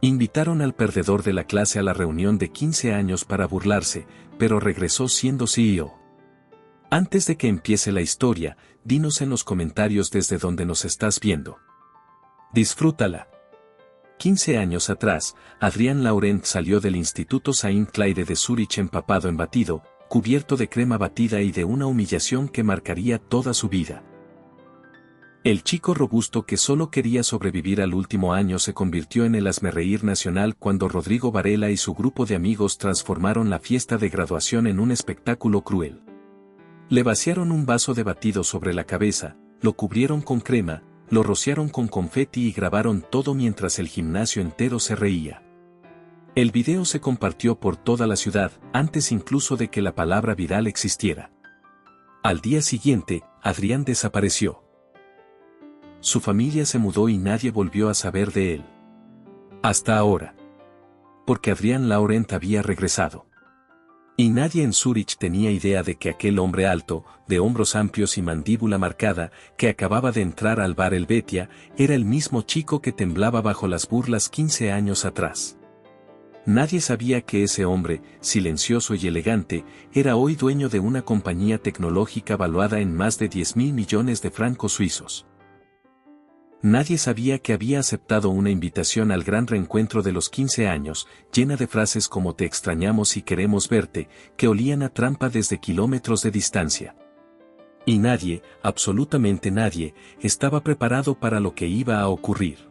Invitaron al perdedor de la clase a la reunión de 15 años para burlarse, pero regresó siendo CEO. Antes de que empiece la historia, dinos en los comentarios desde donde nos estás viendo. Disfrútala. 15 años atrás, Adrián Laurent salió del Instituto Saint-Claire de Zúrich empapado en batido, cubierto de crema batida y de una humillación que marcaría toda su vida. El chico robusto que solo quería sobrevivir al último año se convirtió en el hazmerreír nacional cuando Rodrigo Varela y su grupo de amigos transformaron la fiesta de graduación en un espectáculo cruel. Le vaciaron un vaso de batido sobre la cabeza, lo cubrieron con crema, lo rociaron con confeti y grabaron todo mientras el gimnasio entero se reía. El video se compartió por toda la ciudad, antes incluso de que la palabra viral existiera. Al día siguiente, Adrián desapareció. Su familia se mudó y nadie volvió a saber de él. Hasta ahora. Porque Adrián Laurent había regresado. Y nadie en Zúrich tenía idea de que aquel hombre alto, de hombros amplios y mandíbula marcada, que acababa de entrar al bar Helvetia, era el mismo chico que temblaba bajo las burlas 15 años atrás. Nadie sabía que ese hombre, silencioso y elegante, era hoy dueño de una compañía tecnológica valuada en más de 10.000 millones de francos suizos. Nadie sabía que había aceptado una invitación al gran reencuentro de los 15 años, llena de frases como te extrañamos y queremos verte, que olían a trampa desde kilómetros de distancia. Y nadie, absolutamente nadie, estaba preparado para lo que iba a ocurrir.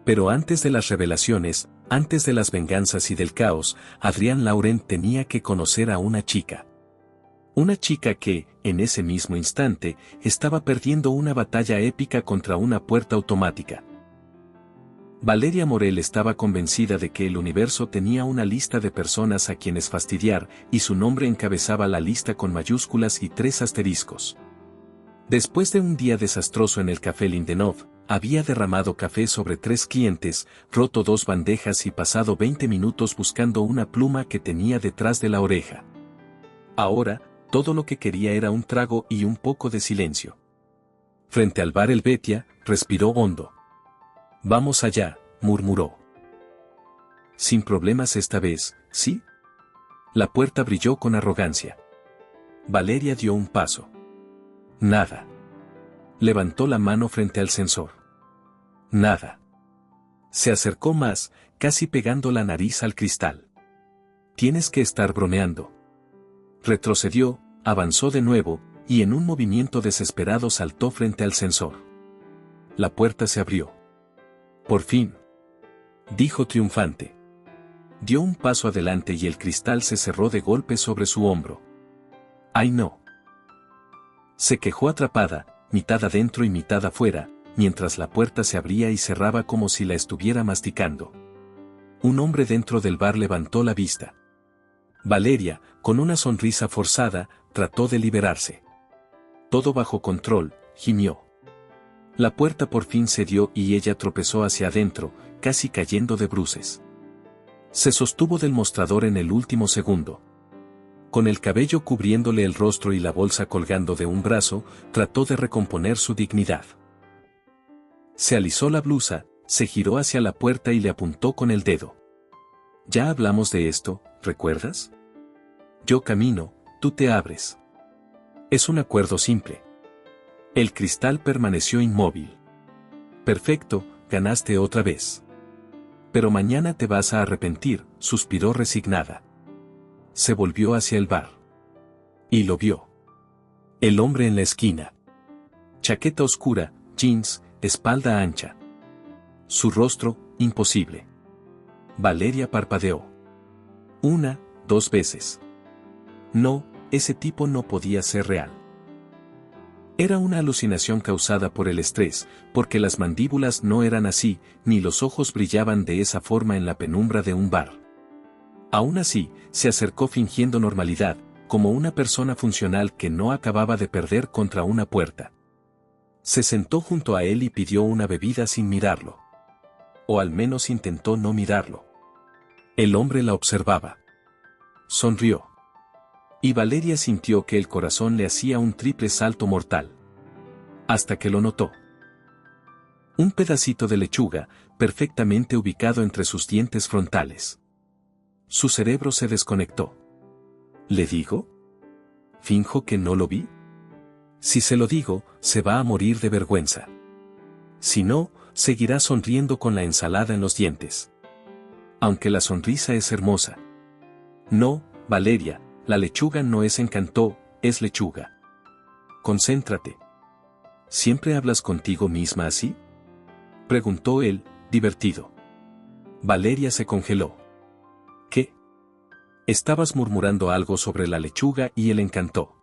Pero antes de las revelaciones, antes de las venganzas y del caos, Adrián Laurent tenía que conocer a una chica. Una chica que, en ese mismo instante, estaba perdiendo una batalla épica contra una puerta automática. Valeria Morel estaba convencida de que el universo tenía una lista de personas a quienes fastidiar, y su nombre encabezaba la lista con mayúsculas y 3 asteriscos. Después de un día desastroso en el Café Lindenov, había derramado café sobre 3 clientes, roto 2 bandejas y pasado 20 minutos buscando una pluma que tenía detrás de la oreja. Ahora, todo lo que quería era un trago y un poco de silencio. Frente al bar Helvetia, respiró hondo. Vamos allá, murmuró. Sin problemas esta vez, ¿sí? La puerta brilló con arrogancia. Valeria dio un paso. Nada. Levantó la mano frente al sensor. Nada. Se acercó más, casi pegando la nariz al cristal. Tienes que estar bromeando. Retrocedió, avanzó de nuevo, y en un movimiento desesperado saltó frente al sensor. La puerta se abrió. Por fin. Dijo triunfante. Dio un paso adelante y el cristal se cerró de golpe sobre su hombro. ¡Ay no! Se quejó atrapada, mitad adentro y mitad afuera, mientras la puerta se abría y cerraba como si la estuviera masticando. Un hombre dentro del bar levantó la vista. Valeria, con una sonrisa forzada, trató de liberarse. Todo bajo control, gimió. La puerta por fin cedió y ella tropezó hacia adentro, casi cayendo de bruces. Se sostuvo del mostrador en el último segundo. Con el cabello cubriéndole el rostro y la bolsa colgando de un brazo, trató de recomponer su dignidad. Se alisó la blusa, se giró hacia la puerta y le apuntó con el dedo. Ya hablamos de esto, ¿recuerdas? Yo camino, tú te abres. Es un acuerdo simple. El cristal permaneció inmóvil. Perfecto, ganaste otra vez. Pero mañana te vas a arrepentir, suspiró resignada. Se volvió hacia el bar. Y lo vio. El hombre en la esquina. Chaqueta oscura, jeans, espalda ancha. Su rostro, imposible. Valeria parpadeó. 1, 2 veces. No, ese tipo no podía ser real. Era una alucinación causada por el estrés, porque las mandíbulas no eran así, ni los ojos brillaban de esa forma en la penumbra de un bar. Aún así, se acercó fingiendo normalidad, como una persona funcional que no acababa de perder contra una puerta. Se sentó junto a él y pidió una bebida sin mirarlo. O al menos intentó no mirarlo. El hombre la observaba. Sonrió. Y Valeria sintió que el corazón le hacía un triple salto mortal. Hasta que lo notó. Un pedacito de lechuga, perfectamente ubicado entre sus dientes frontales. Su cerebro se desconectó. ¿Le digo? ¿Finjo que no lo vi? Si se lo digo, se va a morir de vergüenza. Si no, seguirá sonriendo con la ensalada en los dientes. Aunque la sonrisa es hermosa. No, Valeria, la lechuga no es Encanto, es lechuga. Concéntrate. ¿Siempre hablas contigo misma así?, preguntó él, divertido. Valeria se congeló. ¿Qué? Estabas murmurando algo sobre la lechuga y el Encanto.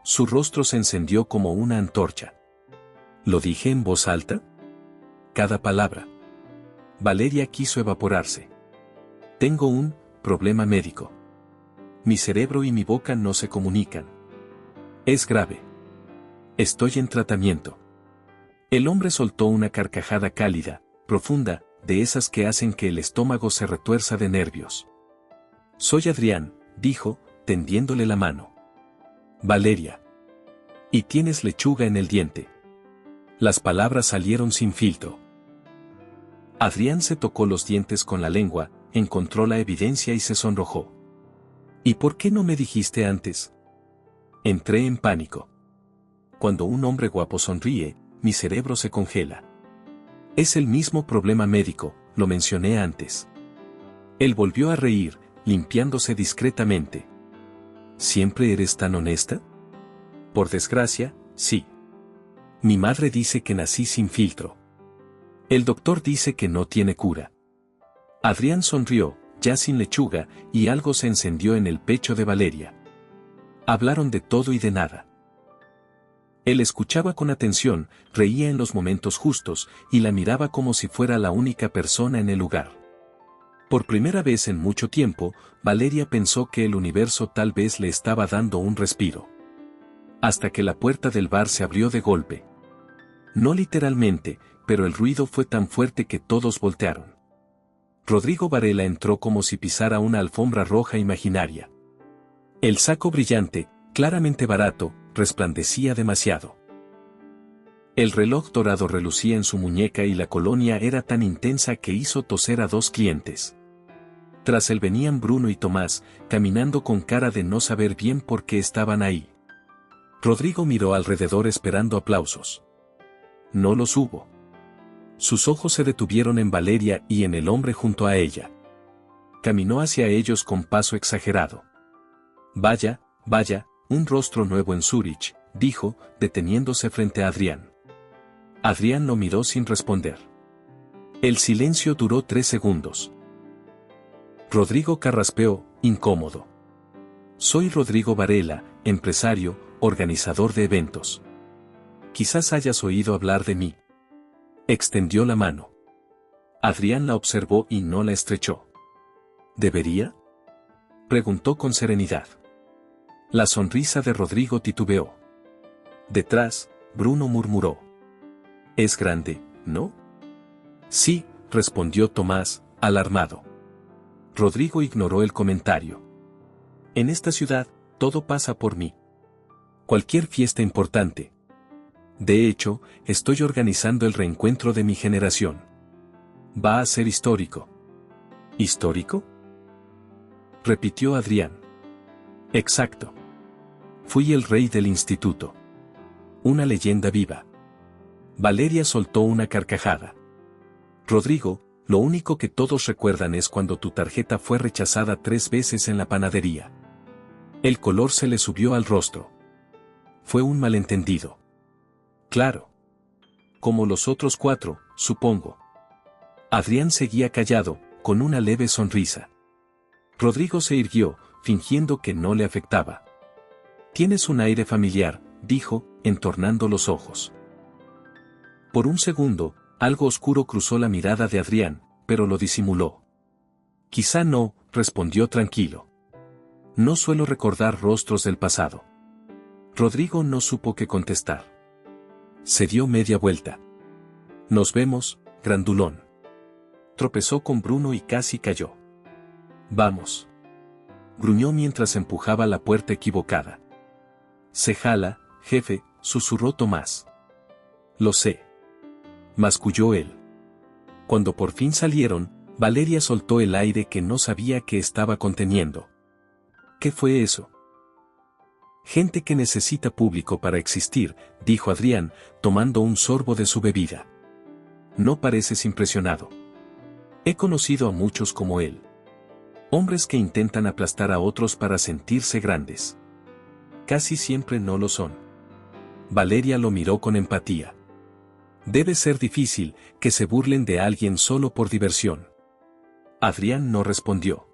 Su rostro se encendió como una antorcha. ¿Lo dije en voz alta? Cada palabra. Valeria quiso evaporarse. Tengo un problema médico. Mi cerebro y mi boca no se comunican. Es grave. Estoy en tratamiento. El hombre soltó una carcajada cálida, profunda, de esas que hacen que el estómago se retuerza de nervios. Soy Adrián, dijo, tendiéndole la mano. Valeria. Y tienes lechuga en el diente. Las palabras salieron sin filtro. Adrián se tocó los dientes con la lengua, encontró la evidencia y se sonrojó. ¿Y por qué no me dijiste antes? Entré en pánico. Cuando un hombre guapo sonríe, mi cerebro se congela. Es el mismo problema médico, lo mencioné antes. Él volvió a reír, limpiándose discretamente. ¿Siempre eres tan honesta? Por desgracia, sí. Mi madre dice que nací sin filtro. El doctor dice que no tiene cura. Adrián sonrió, ya sin lechuga, y algo se encendió en el pecho de Valeria. Hablaron de todo y de nada. Él escuchaba con atención, reía en los momentos justos, y la miraba como si fuera la única persona en el lugar. Por primera vez en mucho tiempo, Valeria pensó que el universo tal vez le estaba dando un respiro. Hasta que la puerta del bar se abrió de golpe. No literalmente, pero el ruido fue tan fuerte que todos voltearon. Rodrigo Varela entró como si pisara una alfombra roja imaginaria. El saco brillante, claramente barato, resplandecía demasiado. El reloj dorado relucía en su muñeca y la colonia era tan intensa que hizo toser a 2 clientes. Tras él venían Bruno y Tomás, caminando con cara de no saber bien por qué estaban ahí. Rodrigo miró alrededor esperando aplausos. No los hubo. Sus ojos se detuvieron en Valeria y en el hombre junto a ella. Caminó hacia ellos con paso exagerado. Vaya, vaya, un rostro nuevo en Zúrich, dijo, deteniéndose frente a Adrián. Adrián lo miró sin responder. El silencio duró 3 segundos. Rodrigo carraspeó, incómodo. Soy Rodrigo Varela, empresario, organizador de eventos. Quizás hayas oído hablar de mí. Extendió la mano. Adrián la observó y no la estrechó. ¿Debería?, preguntó con serenidad. La sonrisa de Rodrigo titubeó. Detrás, Bruno murmuró. Es grande, ¿no? Sí, respondió Tomás, alarmado. Rodrigo ignoró el comentario. En esta ciudad, todo pasa por mí. Cualquier fiesta importante. De hecho, estoy organizando el reencuentro de mi generación. Va a ser histórico. ¿Histórico?, repitió Adrián. Exacto. Fui el rey del instituto. Una leyenda viva. Valeria soltó una carcajada. Rodrigo, lo único que todos recuerdan es cuando tu tarjeta fue rechazada 3 veces en la panadería. El color se le subió al rostro. Fue un malentendido. Claro. Como los otros 4, supongo. Adrián seguía callado, con una leve sonrisa. Rodrigo se irguió, fingiendo que no le afectaba. Tienes un aire familiar, dijo, entornando los ojos. Por un segundo, algo oscuro cruzó la mirada de Adrián, pero lo disimuló. Quizá no, respondió tranquilo. No suelo recordar rostros del pasado. Rodrigo no supo qué contestar. Se dio media vuelta. Nos vemos, grandulón. Tropezó con Bruno y casi cayó. Vamos. Gruñó mientras empujaba la puerta equivocada. Se jala, jefe, susurró Tomás. Lo sé. masculló él. Cuando por fin salieron, Valeria soltó el aire que no sabía que estaba conteniendo. ¿Qué fue eso? Gente que necesita público para existir, dijo Adrián, tomando un sorbo de su bebida. No pareces impresionado. He conocido a muchos como él. Hombres que intentan aplastar a otros para sentirse grandes. Casi siempre no lo son. Valeria lo miró con empatía. Debe ser difícil que se burlen de alguien solo por diversión. Adrián no respondió.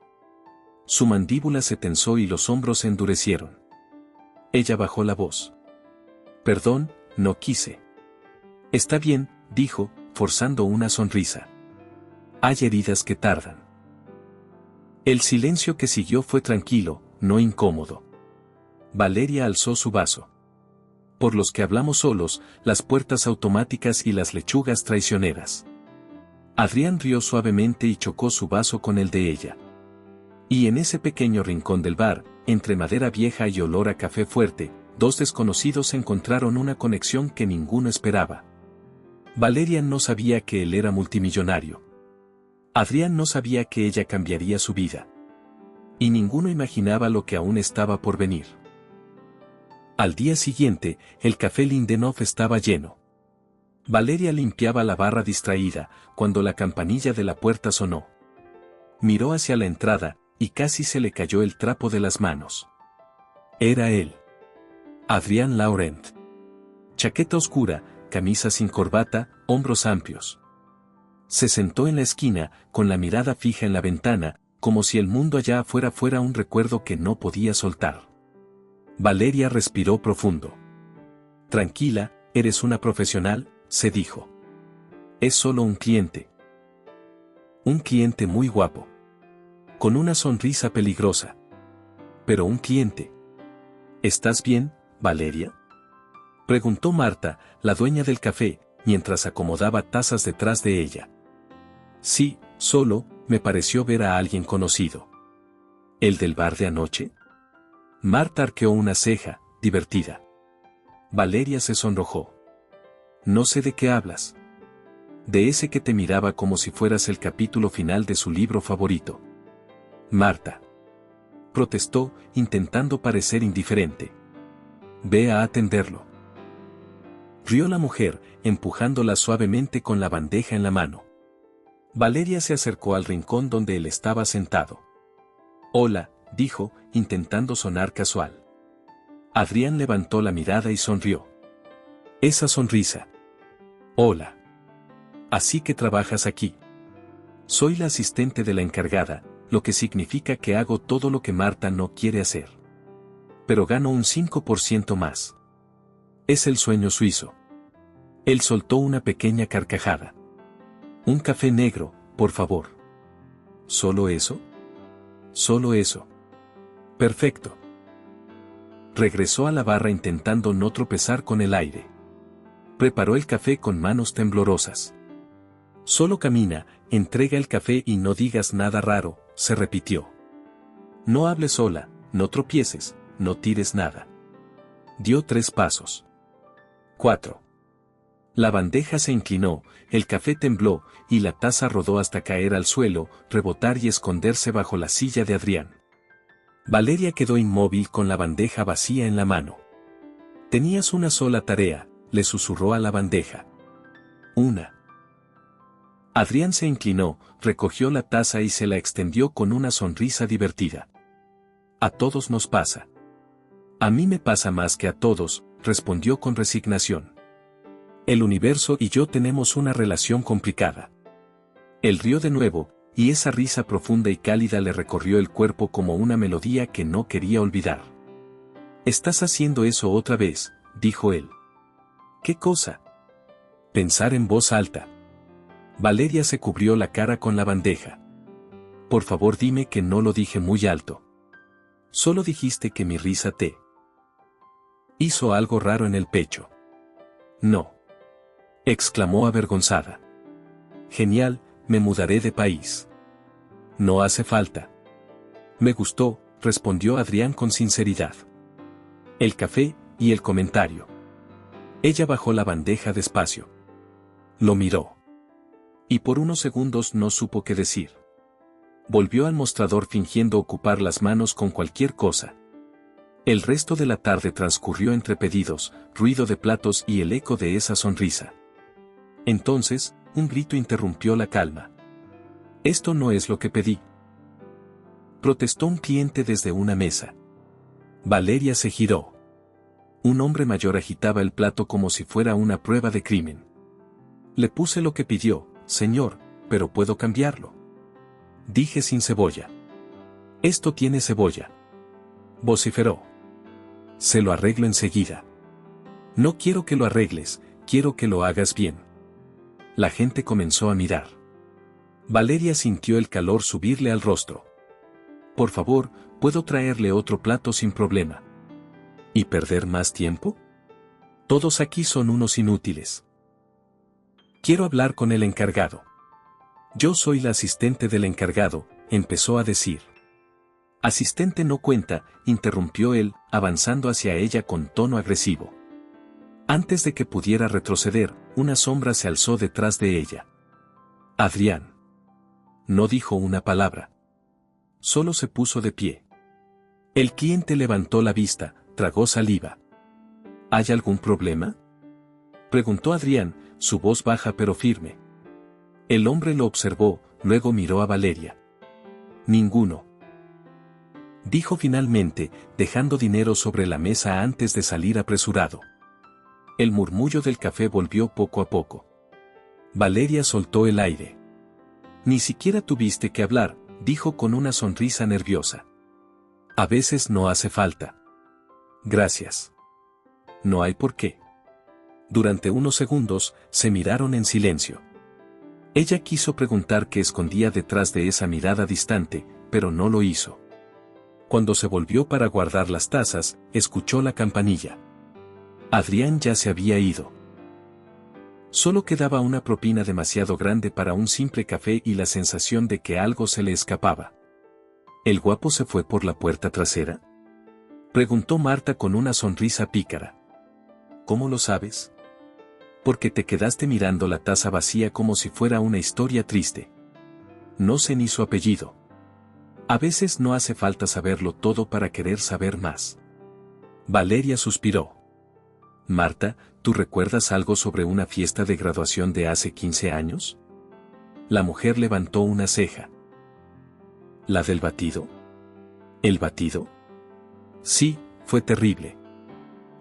Su mandíbula se tensó y los hombros se endurecieron. Ella bajó la voz. Perdón, no quise. Está bien, dijo, forzando una sonrisa. Hay heridas que tardan. El silencio que siguió fue tranquilo, no incómodo. Valeria alzó su vaso. Por los que hablamos solos, las puertas automáticas y las lechugas traicioneras. Adrián rió suavemente y chocó su vaso con el de ella. Y en ese pequeño rincón del bar, entre madera vieja y olor a café fuerte, dos desconocidos encontraron una conexión que ninguno esperaba. Valeria no sabía que él era multimillonario. Adrián no sabía que ella cambiaría su vida. Y ninguno imaginaba lo que aún estaba por venir. Al día siguiente, el café Lindenhof estaba lleno. Valeria limpiaba la barra distraída, cuando la campanilla de la puerta sonó. Miró hacia la entrada, y casi se le cayó el trapo de las manos. Era él. Adrián Laurent. Chaqueta oscura, camisa sin corbata, hombros amplios. Se sentó en la esquina, con la mirada fija en la ventana, como si el mundo allá afuera fuera un recuerdo que no podía soltar. Valeria respiró profundo. Tranquila, eres una profesional, se dijo. Es solo un cliente. Un cliente muy guapo. Con una sonrisa peligrosa. Pero un cliente. ¿Estás bien, Valeria? Preguntó Marta, la dueña del café, mientras acomodaba tazas detrás de ella. Sí, solo, me pareció ver a alguien conocido. ¿El del bar de anoche? Marta arqueó una ceja, divertida. Valeria se sonrojó. No sé de qué hablas. De ese que te miraba como si fueras el capítulo final de su libro favorito. Marta. Protestó, intentando parecer indiferente. Ve a atenderlo. Rió la mujer, empujándola suavemente con la bandeja en la mano. Valeria se acercó al rincón donde él estaba sentado. Hola, dijo, intentando sonar casual. Adrián levantó la mirada y sonrió. Esa sonrisa. Hola. Así que trabajas aquí. Soy la asistente de la encargada, lo que significa que hago todo lo que Marta no quiere hacer. Pero gano un 5% más. Es el sueño suizo. Él soltó una pequeña carcajada. Un café negro, por favor. ¿Solo eso? Solo eso. Perfecto. Regresó a la barra intentando no tropezar con el aire. Preparó el café con manos temblorosas. Solo camina, entrega el café y no digas nada raro, se repitió. No hables sola, no tropieces, no tires nada. Dio 3 pasos. 4. La bandeja se inclinó, el café tembló, y la taza rodó hasta caer al suelo, rebotar y esconderse bajo la silla de Adrián. Valeria quedó inmóvil con la bandeja vacía en la mano. Tenías una sola tarea, le susurró a la bandeja. Una. Adrián se inclinó, recogió la taza y se la extendió con una sonrisa divertida. A todos nos pasa. A mí me pasa más que a todos, respondió con resignación. El universo y yo tenemos una relación complicada. Él rió de nuevo, y esa risa profunda y cálida le recorrió el cuerpo como una melodía que no quería olvidar. Estás haciendo eso otra vez, dijo él. ¿Qué cosa? Pensar en voz alta. Valeria se cubrió la cara con la bandeja. Por favor dime que no lo dije muy alto. Solo dijiste que mi risa te hizo algo raro en el pecho. No. Exclamó avergonzada. Genial, me mudaré de país. No hace falta. Me gustó, respondió Adrián con sinceridad. El café, y el comentario. Ella bajó la bandeja despacio. Lo miró. Y por unos segundos no supo qué decir. Volvió al mostrador fingiendo ocupar las manos con cualquier cosa. El resto de la tarde transcurrió entre pedidos, ruido de platos y el eco de esa sonrisa. Entonces, un grito interrumpió la calma. «Esto no es lo que pedí», protestó un cliente desde una mesa. Valeria se giró. Un hombre mayor agitaba el plato como si fuera una prueba de crimen. «Le puse lo que pidió, señor, pero puedo cambiarlo», dije sin cebolla. «Esto tiene cebolla», vociferó. «Se lo arreglo enseguida». «No quiero que lo arregles, quiero que lo hagas bien». La gente comenzó a mirar. Valeria sintió el calor subirle al rostro. «Por favor, ¿puedo traerle otro plato sin problema?» ¿Y perder más tiempo? Todos aquí son unos inútiles. «Quiero hablar con el encargado». «Yo soy la asistente del encargado», empezó a decir. «Asistente no cuenta», interrumpió él, avanzando hacia ella con tono agresivo. Antes de que pudiera retroceder, una sombra se alzó detrás de ella. Adrián. No dijo una palabra. Solo se puso de pie. El cliente levantó la vista, tragó saliva. ¿Hay algún problema?, preguntó Adrián, su voz baja pero firme. El hombre lo observó, luego miró a Valeria. «Ninguno», dijo finalmente, dejando dinero sobre la mesa antes de salir apresurado. El murmullo del café volvió poco a poco. Valeria soltó el aire. «Ni siquiera tuviste que hablar», dijo con una sonrisa nerviosa. «A veces no hace falta». «Gracias». «No hay por qué». Durante unos segundos, se miraron en silencio. Ella quiso preguntar qué escondía detrás de esa mirada distante, pero no lo hizo. Cuando se volvió para guardar las tazas, escuchó la campanilla. Adrián ya se había ido. Solo quedaba una propina demasiado grande para un simple café y la sensación de que algo se le escapaba. ¿El guapo se fue por la puerta trasera?, preguntó Marta con una sonrisa pícara. ¿Cómo lo sabes? Porque te quedaste mirando la taza vacía como si fuera una historia triste. No sé ni su apellido. A veces no hace falta saberlo todo para querer saber más. Valeria suspiró. Marta, ¿tú recuerdas algo sobre una fiesta de graduación de hace 15 años? La mujer levantó una ceja. ¿La del batido? ¿El batido? Sí, fue terrible.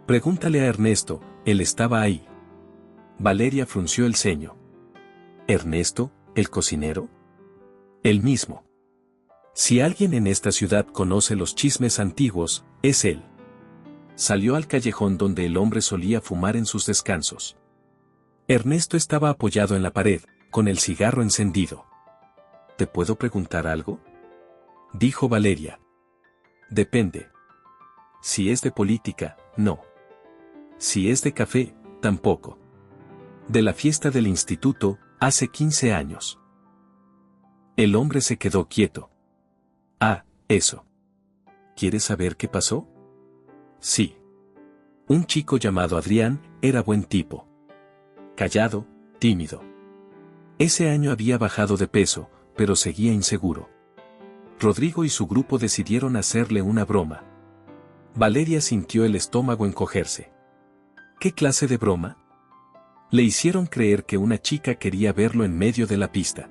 Pregúntale a Ernesto, él estaba ahí. Valeria frunció el ceño. ¿Ernesto, el cocinero? El mismo. Si alguien en esta ciudad conoce los chismes antiguos, es él. Salió al callejón donde el hombre solía fumar en sus descansos. Ernesto estaba apoyado en la pared, con el cigarro encendido. ¿Te puedo preguntar algo?, dijo Valeria. Depende. Si es de política, no. Si es de café, tampoco. De la fiesta del instituto, hace 15 años. El hombre se quedó quieto. Ah, eso. ¿Quieres saber qué pasó? Sí. Un chico llamado Adrián, era buen tipo. Callado, tímido. Ese año había bajado de peso, pero seguía inseguro. Rodrigo y su grupo decidieron hacerle una broma. Valeria sintió el estómago encogerse. ¿Qué clase de broma? Le hicieron creer que una chica quería verlo en medio de la pista.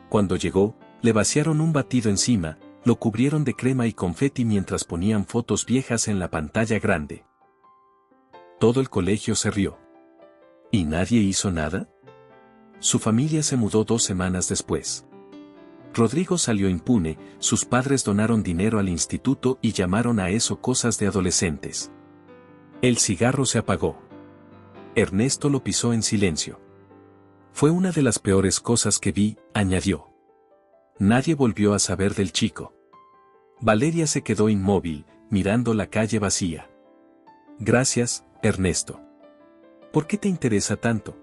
Cuando llegó, le vaciaron un batido encima, lo cubrieron de crema y confeti mientras ponían fotos viejas en la pantalla grande. Todo el colegio se rió. ¿Y nadie hizo nada? Su familia se mudó 2 semanas después. Rodrigo salió impune, sus padres donaron dinero al instituto y llamaron a eso cosas de adolescentes. El cigarro se apagó. Ernesto lo pisó en silencio. Fue una de las peores cosas que vi, añadió. Nadie volvió a saber del chico. Valeria se quedó inmóvil, mirando la calle vacía. Gracias, Ernesto. ¿Por qué te interesa tanto?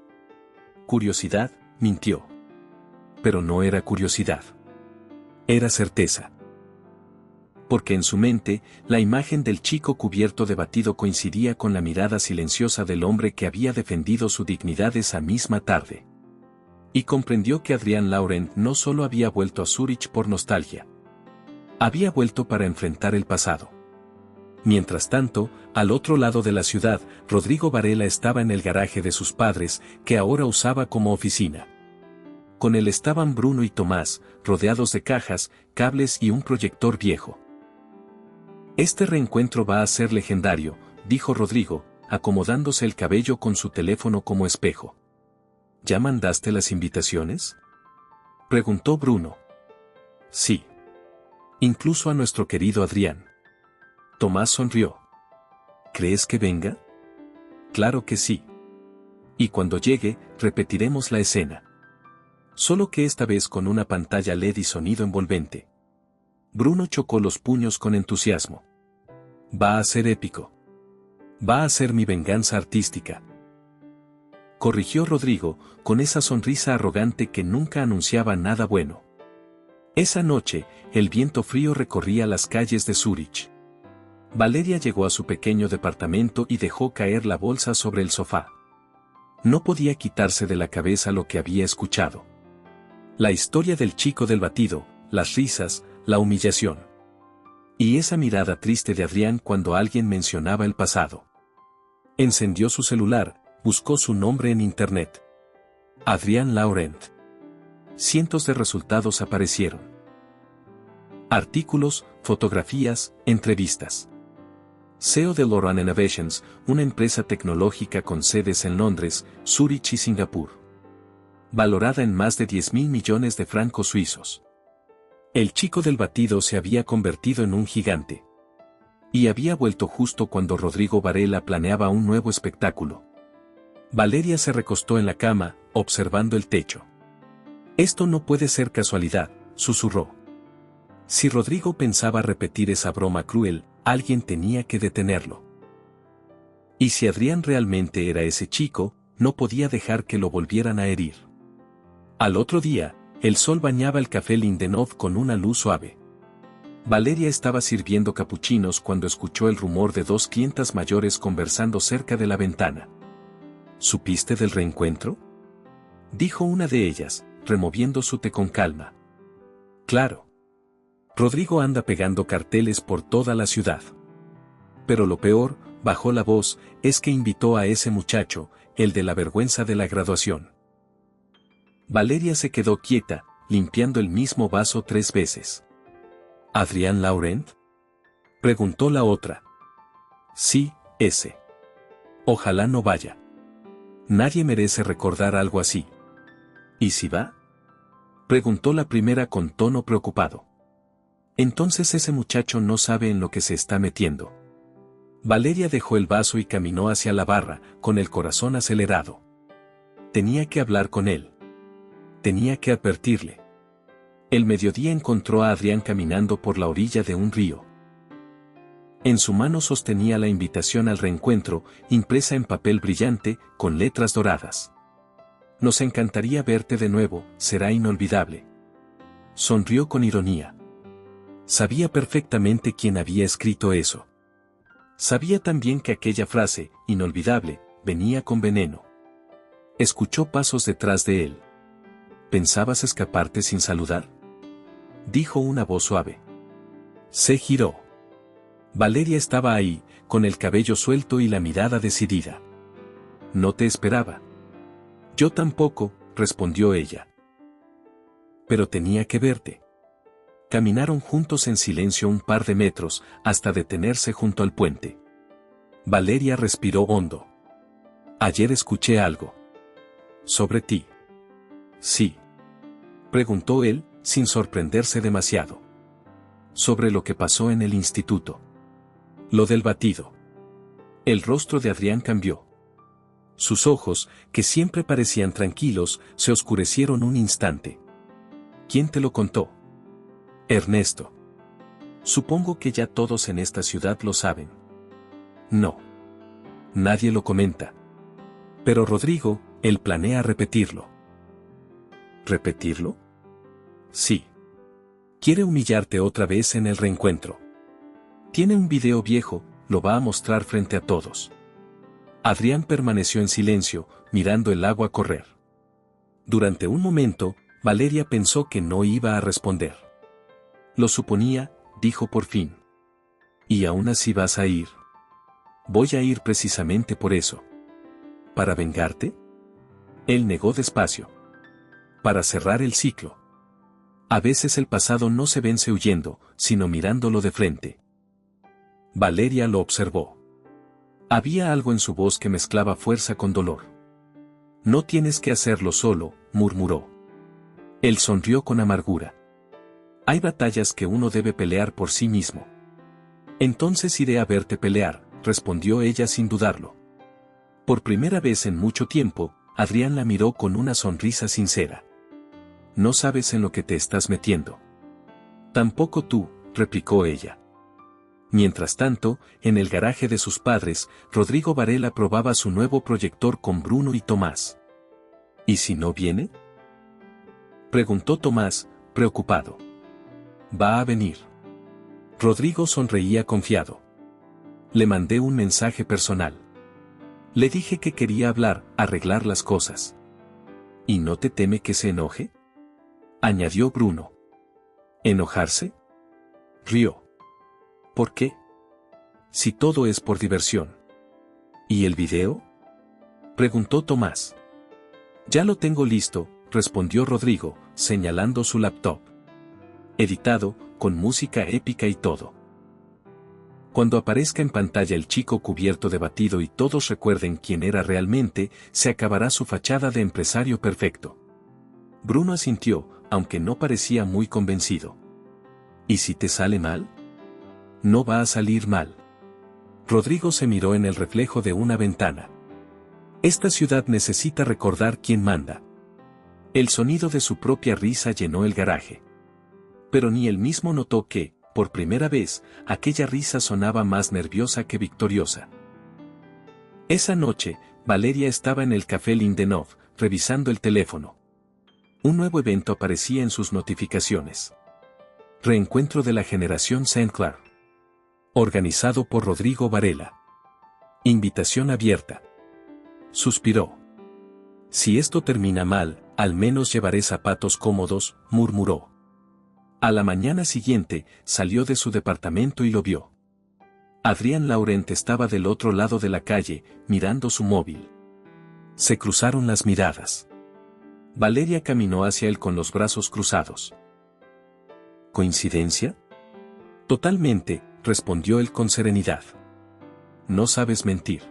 Curiosidad, mintió. Pero no era curiosidad. Era certeza. porque en su mente, la imagen del chico cubierto de batido coincidía con la mirada silenciosa del hombre que había defendido su dignidad esa misma tarde. Y comprendió que Adrián Laurent no solo había vuelto a Zúrich por nostalgia. Había vuelto para enfrentar el pasado. Mientras tanto, al otro lado de la ciudad, Rodrigo Varela estaba en el garaje de sus padres, que ahora usaba como oficina. Con él estaban Bruno y Tomás, rodeados de cajas, cables y un proyector viejo. Este reencuentro va a ser legendario, dijo Rodrigo, acomodándose el cabello con su teléfono como espejo. ¿Ya mandaste las invitaciones?, preguntó Bruno. Sí. Incluso a nuestro querido Adrián. Tomás sonrió. ¿Crees que venga? Claro que sí. Y cuando llegue, repetiremos la escena. Solo que esta vez con una pantalla LED y sonido envolvente. Bruno chocó los puños con entusiasmo. Va a ser épico. Va a ser mi venganza artística. Corrigió Rodrigo, con esa sonrisa arrogante que nunca anunciaba nada bueno. Esa noche, el viento frío recorría las calles de Zúrich. Valeria llegó a su pequeño departamento y dejó caer la bolsa sobre el sofá. No podía quitarse de la cabeza lo que había escuchado. La historia del chico del batido, las risas, la humillación. Y esa mirada triste de Adrián cuando alguien mencionaba el pasado. Encendió su celular, buscó su nombre en internet. Adrián Laurent. Cientos de resultados aparecieron. Artículos, fotografías, entrevistas. CEO de Loran Innovations, una empresa tecnológica con sedes en Londres, Zúrich y Singapur. Valorada en más de 10.000 millones de francos suizos. El chico del batido se había convertido en un gigante. Y había vuelto justo cuando Rodrigo Varela planeaba un nuevo espectáculo. Valeria se recostó en la cama, observando el techo. Esto no puede ser casualidad, susurró. Si Rodrigo pensaba repetir esa broma cruel, alguien tenía que detenerlo. Y si Adrián realmente era ese chico, no podía dejar que lo volvieran a herir. Al otro día, el sol bañaba el café Lindenhof con una luz suave. Valeria estaba sirviendo capuchinos cuando escuchó el rumor de dos clientas mayores conversando cerca de la ventana. ¿Supiste del reencuentro?, dijo una de ellas, removiendo su té con calma. Claro. Rodrigo anda pegando carteles por toda la ciudad. Pero lo peor, bajó la voz, es que invitó a ese muchacho, el de la vergüenza de la graduación. Valeria se quedó quieta, limpiando el mismo vaso 3 veces. ¿Adrián Laurent?, preguntó la otra. Sí, ese. Ojalá no vaya. Nadie merece recordar algo así. ¿Y si va?, preguntó la primera con tono preocupado. Entonces ese muchacho no sabe en lo que se está metiendo. Valeria dejó el vaso y caminó hacia la barra, con el corazón acelerado. Tenía que hablar con él. Tenía que advertirle. El mediodía encontró a Adrián caminando por la orilla de un río. En su mano sostenía la invitación al reencuentro, impresa en papel brillante, con letras doradas. Nos encantaría verte de nuevo, será inolvidable. Sonrió con ironía. Sabía perfectamente quién había escrito eso. Sabía también que aquella frase, inolvidable, venía con veneno. Escuchó pasos detrás de él. ¿Pensabas escaparte sin saludar?, dijo una voz suave. Se giró. Valeria estaba ahí, con el cabello suelto y la mirada decidida. No te esperaba. Yo tampoco, respondió ella. Pero tenía que verte. Caminaron juntos en silencio un par de metros, hasta detenerse junto al puente. Valeria respiró hondo. Ayer escuché algo. ¿Sobre ti? Sí. Preguntó él, sin sorprenderse demasiado. Sobre lo que pasó en el instituto. Lo del batido. El rostro de Adrián cambió. Sus ojos, que siempre parecían tranquilos, se oscurecieron un instante. ¿Quién te lo contó? Ernesto. Supongo que ya todos en esta ciudad lo saben. No. Nadie lo comenta. Pero Rodrigo, él planea repetirlo. ¿Repetirlo? Sí. Quiere humillarte otra vez en el reencuentro. Tiene un video viejo, lo va a mostrar frente a todos. Adrián permaneció en silencio, mirando el agua correr. Durante un momento, Valeria pensó que no iba a responder. Lo suponía, dijo por fin. ¿Y aún así vas a ir? Voy a ir precisamente por eso. ¿Para vengarte? Él negó despacio. Para cerrar el ciclo. A veces el pasado no se vence huyendo, sino mirándolo de frente. Valeria lo observó. Había algo en su voz que mezclaba fuerza con dolor. No tienes que hacerlo solo, murmuró. Él sonrió con amargura. Hay batallas que uno debe pelear por sí mismo. Entonces iré a verte pelear, respondió ella sin dudarlo. Por primera vez en mucho tiempo, Adrián la miró con una sonrisa sincera. No sabes en lo que te estás metiendo. Tampoco tú, replicó ella. Mientras tanto, en el garaje de sus padres, Rodrigo Varela probaba su nuevo proyector con Bruno y Tomás. ¿Y si no viene? Preguntó Tomás, preocupado. Va a venir. Rodrigo sonreía confiado. Le mandé un mensaje personal. Le dije que quería hablar, arreglar las cosas. ¿Y no te teme que se enoje? Añadió Bruno. ¿Enojarse? Rió. ¿Por qué? Si todo es por diversión. ¿Y el video? Preguntó Tomás. Ya lo tengo listo, respondió Rodrigo, señalando su laptop. Editado, con música épica y todo. Cuando aparezca en pantalla el chico cubierto de batido y todos recuerden quién era realmente, se acabará su fachada de empresario perfecto. Bruno asintió, aunque no parecía muy convencido. ¿Y si te sale mal? No va a salir mal. Rodrigo se miró en el reflejo de una ventana. Esta ciudad necesita recordar quién manda. El sonido de su propia risa llenó el garaje. Pero ni él mismo notó que, por primera vez, aquella risa sonaba más nerviosa que victoriosa. Esa noche, Valeria estaba en el café Lindenov, revisando el teléfono. Un nuevo evento aparecía en sus notificaciones. Reencuentro de la generación St. Clair. Organizado por Rodrigo Varela. Invitación abierta. Suspiró. Si esto termina mal, al menos llevaré zapatos cómodos, murmuró. A la mañana siguiente, salió de su departamento y lo vio. Adrián Laurent estaba del otro lado de la calle, mirando su móvil. Se cruzaron las miradas. Valeria caminó hacia él con los brazos cruzados. ¿Coincidencia? Totalmente, respondió él con serenidad. No sabes mentir.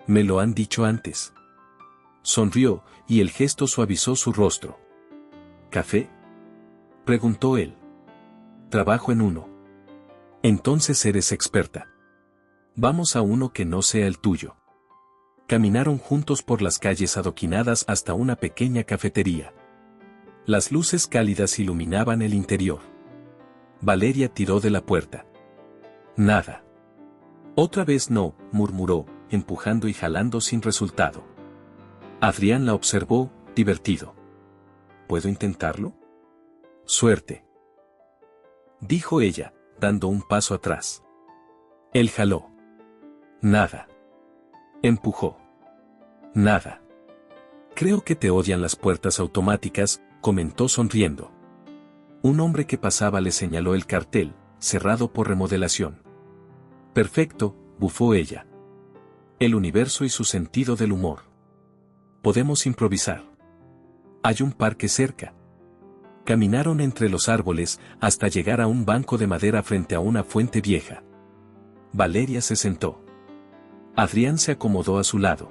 Me lo han dicho antes. Sonrió, y el gesto suavizó su rostro. ¿Café? Preguntó él. Trabajo en uno. Entonces eres experta. Vamos a uno que no sea el tuyo. Caminaron juntos por las calles adoquinadas hasta una pequeña cafetería. Las luces cálidas iluminaban el interior. Valeria tiró de la puerta. Nada. Otra vez no, murmuró, empujando y jalando sin resultado. Adrián la observó, divertido. ¿Puedo intentarlo? Suerte. Dijo ella, dando un paso atrás. Él jaló. Nada. Empujó. Nada. Creo que te odian las puertas automáticas, comentó sonriendo. Un hombre que pasaba le señaló el cartel, cerrado por remodelación. Perfecto, bufó ella. El universo y su sentido del humor. Podemos improvisar. Hay un parque cerca. Caminaron entre los árboles hasta llegar a un banco de madera frente a una fuente vieja. Valeria se sentó. Adrián se acomodó a su lado.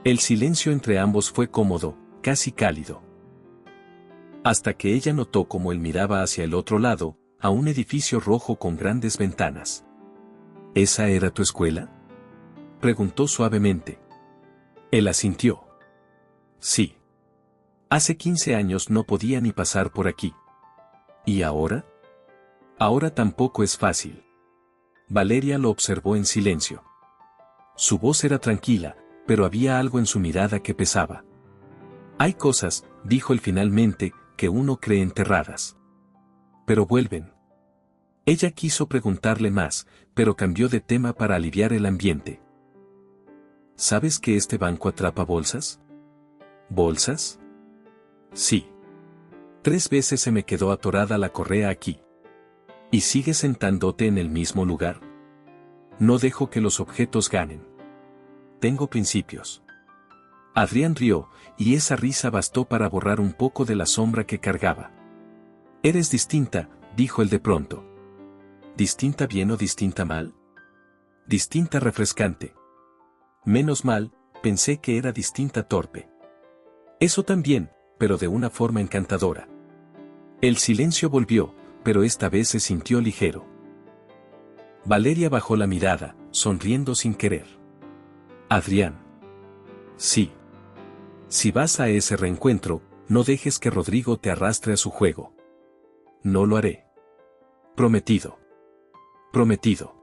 El silencio entre ambos fue cómodo, casi cálido. Hasta que ella notó cómo él miraba hacia el otro lado, a un edificio rojo con grandes ventanas. ¿Esa era tu escuela? Preguntó suavemente. Él asintió. Sí. Hace 15 años no podía ni pasar por aquí. ¿Y ahora? Ahora tampoco es fácil. Valeria lo observó en silencio. Su voz era tranquila, pero había algo en su mirada que pesaba. Hay cosas, dijo él finalmente, que uno cree enterradas. Pero vuelven. Ella quiso preguntarle más, pero cambió de tema para aliviar el ambiente. ¿Sabes que este banco atrapa bolsas? ¿Bolsas? Sí. 3 veces se me quedó atorada la correa aquí. ¿Y sigues sentándote en el mismo lugar? No dejo que los objetos ganen. Tengo principios. Adrián rió, y esa risa bastó para borrar un poco de la sombra que cargaba. Eres distinta, dijo él de pronto. ¿Distinta bien o distinta mal? Distinta refrescante. Menos mal, pensé que era distinta torpe. Eso también, pero de una forma encantadora. El silencio volvió, pero esta vez se sintió ligero. Valeria bajó la mirada, sonriendo sin querer. Adrián. Sí. Si vas a ese reencuentro, no dejes que Rodrigo te arrastre a su juego. No lo haré. Prometido. Prometido.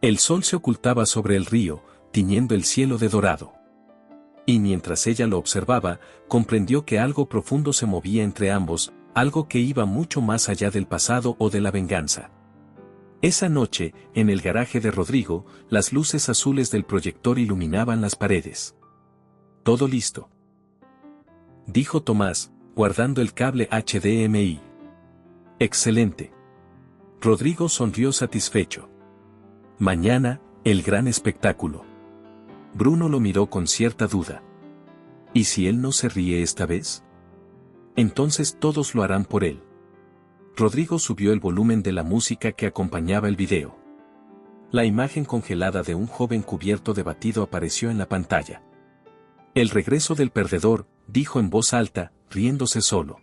El sol se ocultaba sobre el río, tiñendo el cielo de dorado. Y mientras ella lo observaba, comprendió que algo profundo se movía entre ambos, algo que iba mucho más allá del pasado o de la venganza. Esa noche, en el garaje de Rodrigo, las luces azules del proyector iluminaban las paredes. «Todo listo», dijo Tomás, guardando el cable HDMI. «Excelente». Rodrigo sonrió satisfecho. «Mañana, el gran espectáculo». Bruno lo miró con cierta duda. ¿Y si él no se ríe esta vez? Entonces todos lo harán por él. Rodrigo subió el volumen de la música que acompañaba el video. La imagen congelada de un joven cubierto de batido apareció en la pantalla. «El regreso del perdedor», dijo en voz alta, riéndose solo.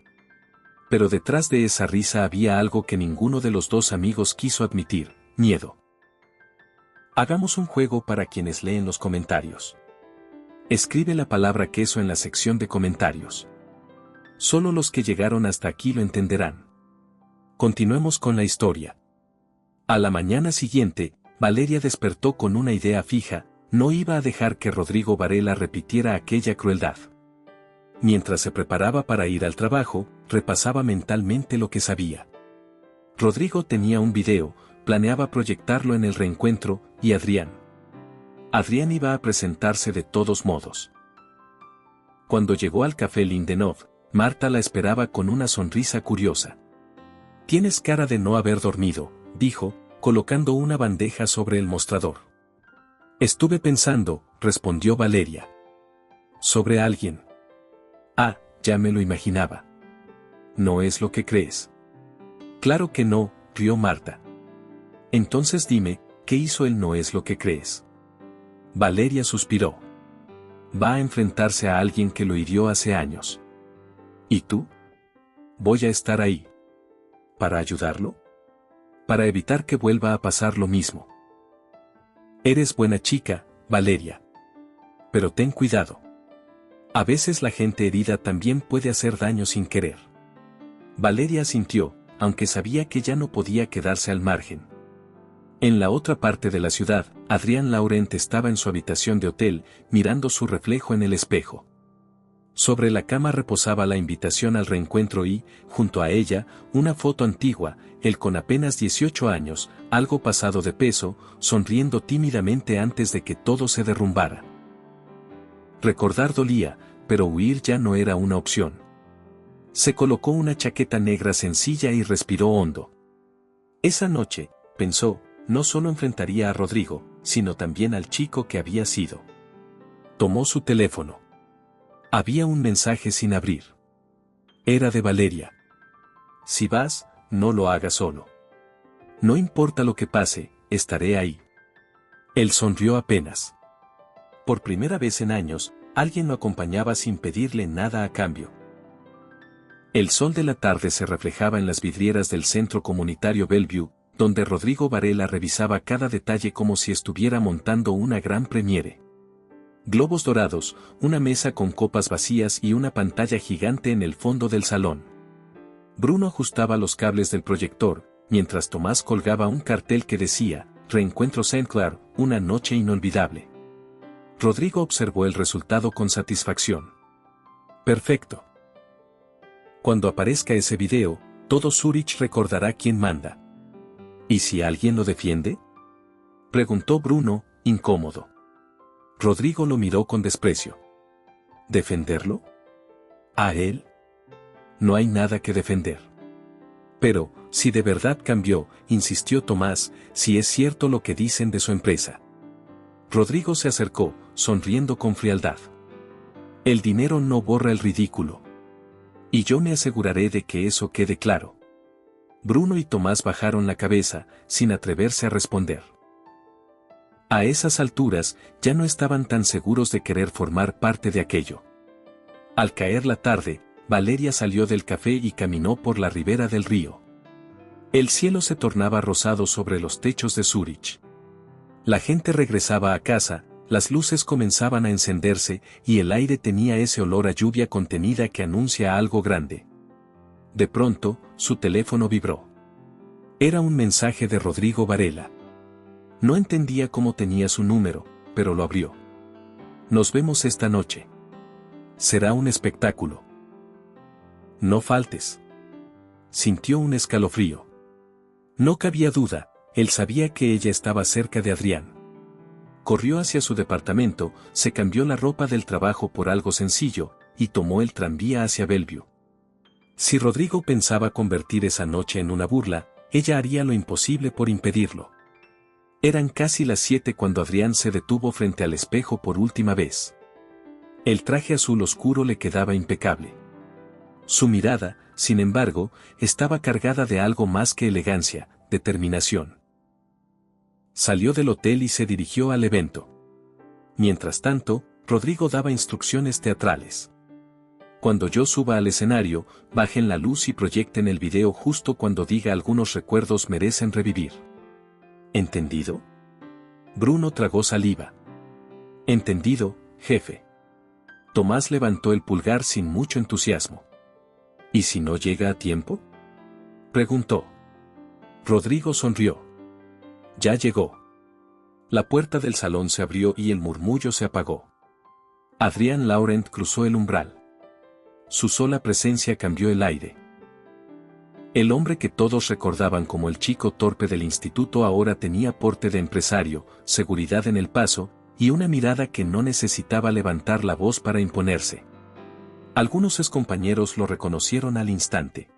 Pero detrás de esa risa había algo que ninguno de los dos amigos quiso admitir: miedo. Hagamos un juego para quienes leen los comentarios. Escribe la palabra queso en la sección de comentarios. Solo los que llegaron hasta aquí lo entenderán. Continuemos con la historia. A la mañana siguiente, Valeria despertó con una idea fija: no iba a dejar que Rodrigo Varela repitiera aquella crueldad. Mientras se preparaba para ir al trabajo, repasaba mentalmente lo que sabía. Rodrigo tenía un video, planeaba proyectarlo en el reencuentro, y Adrián. Adrián iba a presentarse de todos modos. Cuando llegó al café Lindenov, Marta la esperaba con una sonrisa curiosa. «Tienes cara de no haber dormido», dijo, colocando una bandeja sobre el mostrador. «Estuve pensando», respondió Valeria. «¿Sobre alguien?» «Ah, ya me lo imaginaba». «¿No es lo que crees?» «Claro que no», rió Marta. «Entonces dime, ¿qué hizo él? No es lo que crees». Valeria suspiró. «Va a enfrentarse a alguien que lo hirió hace años». «¿Y tú?» «Voy a estar ahí». ¿Para ayudarlo? Para evitar que vuelva a pasar lo mismo. Eres buena chica, Valeria. Pero ten cuidado. A veces la gente herida también puede hacer daño sin querer. Valeria asintió, aunque sabía que ya no podía quedarse al margen. En la otra parte de la ciudad, Adrián Laurent estaba en su habitación de hotel, mirando su reflejo en el espejo. Sobre la cama reposaba la invitación al reencuentro y, junto a ella, una foto antigua, él con apenas 18 años, algo pasado de peso, sonriendo tímidamente antes de que todo se derrumbara. Recordar dolía, pero huir ya no era una opción. Se colocó una chaqueta negra sencilla y respiró hondo. Esa noche, pensó, no solo enfrentaría a Rodrigo, sino también al chico que había sido. Tomó su teléfono. Había un mensaje sin abrir. Era de Valeria. «Si vas, no lo hagas solo. No importa lo que pase, estaré ahí». Él sonrió apenas. Por primera vez en años, alguien lo acompañaba sin pedirle nada a cambio. El sol de la tarde se reflejaba en las vidrieras del centro comunitario Bellevue, donde Rodrigo Varela revisaba cada detalle como si estuviera montando una gran premiere. Globos dorados, una mesa con copas vacías y una pantalla gigante en el fondo del salón. Bruno ajustaba los cables del proyector, mientras Tomás colgaba un cartel que decía: «Reencuentro Saint Clair, una noche inolvidable». Rodrigo observó el resultado con satisfacción. «Perfecto. Cuando aparezca ese video, todo Zúrich recordará quién manda». ¿Y si alguien lo defiende? Preguntó Bruno, incómodo. Rodrigo lo miró con desprecio. ¿Defenderlo? ¿A él? No hay nada que defender. Pero, si de verdad cambió, insistió Tomás, si es cierto lo que dicen de su empresa. Rodrigo se acercó, sonriendo con frialdad. El dinero no borra el ridículo. Y yo me aseguraré de que eso quede claro. Bruno y Tomás bajaron la cabeza, sin atreverse a responder. A esas alturas, ya no estaban tan seguros de querer formar parte de aquello. Al caer la tarde, Valeria salió del café y caminó por la ribera del río. El cielo se tornaba rosado sobre los techos de Zúrich. La gente regresaba a casa, las luces comenzaban a encenderse y el aire tenía ese olor a lluvia contenida que anuncia algo grande. De pronto, su teléfono vibró. Era un mensaje de Rodrigo Varela. No entendía cómo tenía su número, pero lo abrió. Nos vemos esta noche. Será un espectáculo. No faltes. Sintió un escalofrío. No cabía duda, él sabía que ella estaba cerca de Adrián. Corrió hacia su departamento, se cambió la ropa del trabajo por algo sencillo, y tomó el tranvía hacia Bellevue. Si Rodrigo pensaba convertir esa noche en una burla, ella haría lo imposible por impedirlo. Eran casi las 7 cuando Adrián se detuvo frente al espejo por última vez. El traje azul oscuro le quedaba impecable. Su mirada, sin embargo, estaba cargada de algo más que elegancia, determinación. Salió del hotel y se dirigió al evento. Mientras tanto, Rodrigo daba instrucciones teatrales. Cuando yo suba al escenario, bajen la luz y proyecten el video justo cuando diga algunos recuerdos merecen revivir. ¿Entendido? Bruno tragó saliva. Entendido, jefe. Tomás levantó el pulgar sin mucho entusiasmo. ¿Y si no llega a tiempo? Preguntó. Rodrigo sonrió. Ya llegó. La puerta del salón se abrió y el murmullo se apagó. Adrián Laurent cruzó el umbral. Su sola presencia cambió el aire. El hombre que todos recordaban como el chico torpe del instituto ahora tenía porte de empresario, seguridad en el paso, y una mirada que no necesitaba levantar la voz para imponerse. Algunos excompañeros lo reconocieron al instante.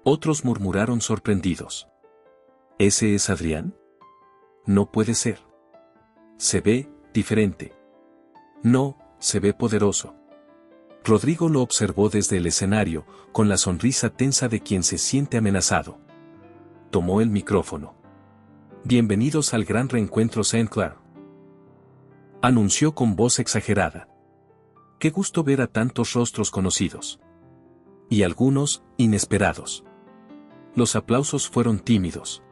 Otros murmuraron sorprendidos. ¿Ese es Adrián? No puede ser. Se ve diferente. No, se ve poderoso. Rodrigo lo observó desde el escenario, con la sonrisa tensa de quien se siente amenazado. Tomó el micrófono. Bienvenidos al gran reencuentro St. Clair. Anunció con voz exagerada. Qué gusto ver a tantos rostros conocidos. Y algunos, inesperados. Los aplausos fueron tímidos.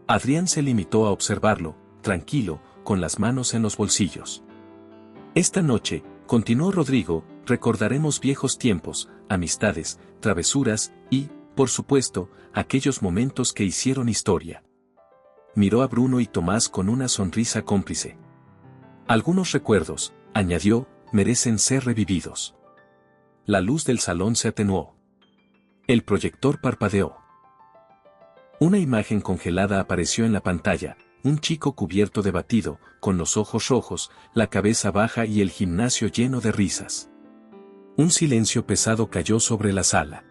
Adrián se limitó a observarlo, tranquilo, con las manos en los bolsillos. Esta noche, continuó Rodrigo, recordaremos viejos tiempos, amistades, travesuras y, por supuesto, aquellos momentos que hicieron historia. Miró a Bruno y Tomás con una sonrisa cómplice. Algunos recuerdos, añadió, merecen ser revividos. La luz del salón se atenuó. El proyector parpadeó. Una imagen congelada apareció en la pantalla, un chico cubierto de batido, con los ojos rojos, la cabeza baja y el gimnasio lleno de risas. Un silencio pesado cayó sobre la sala.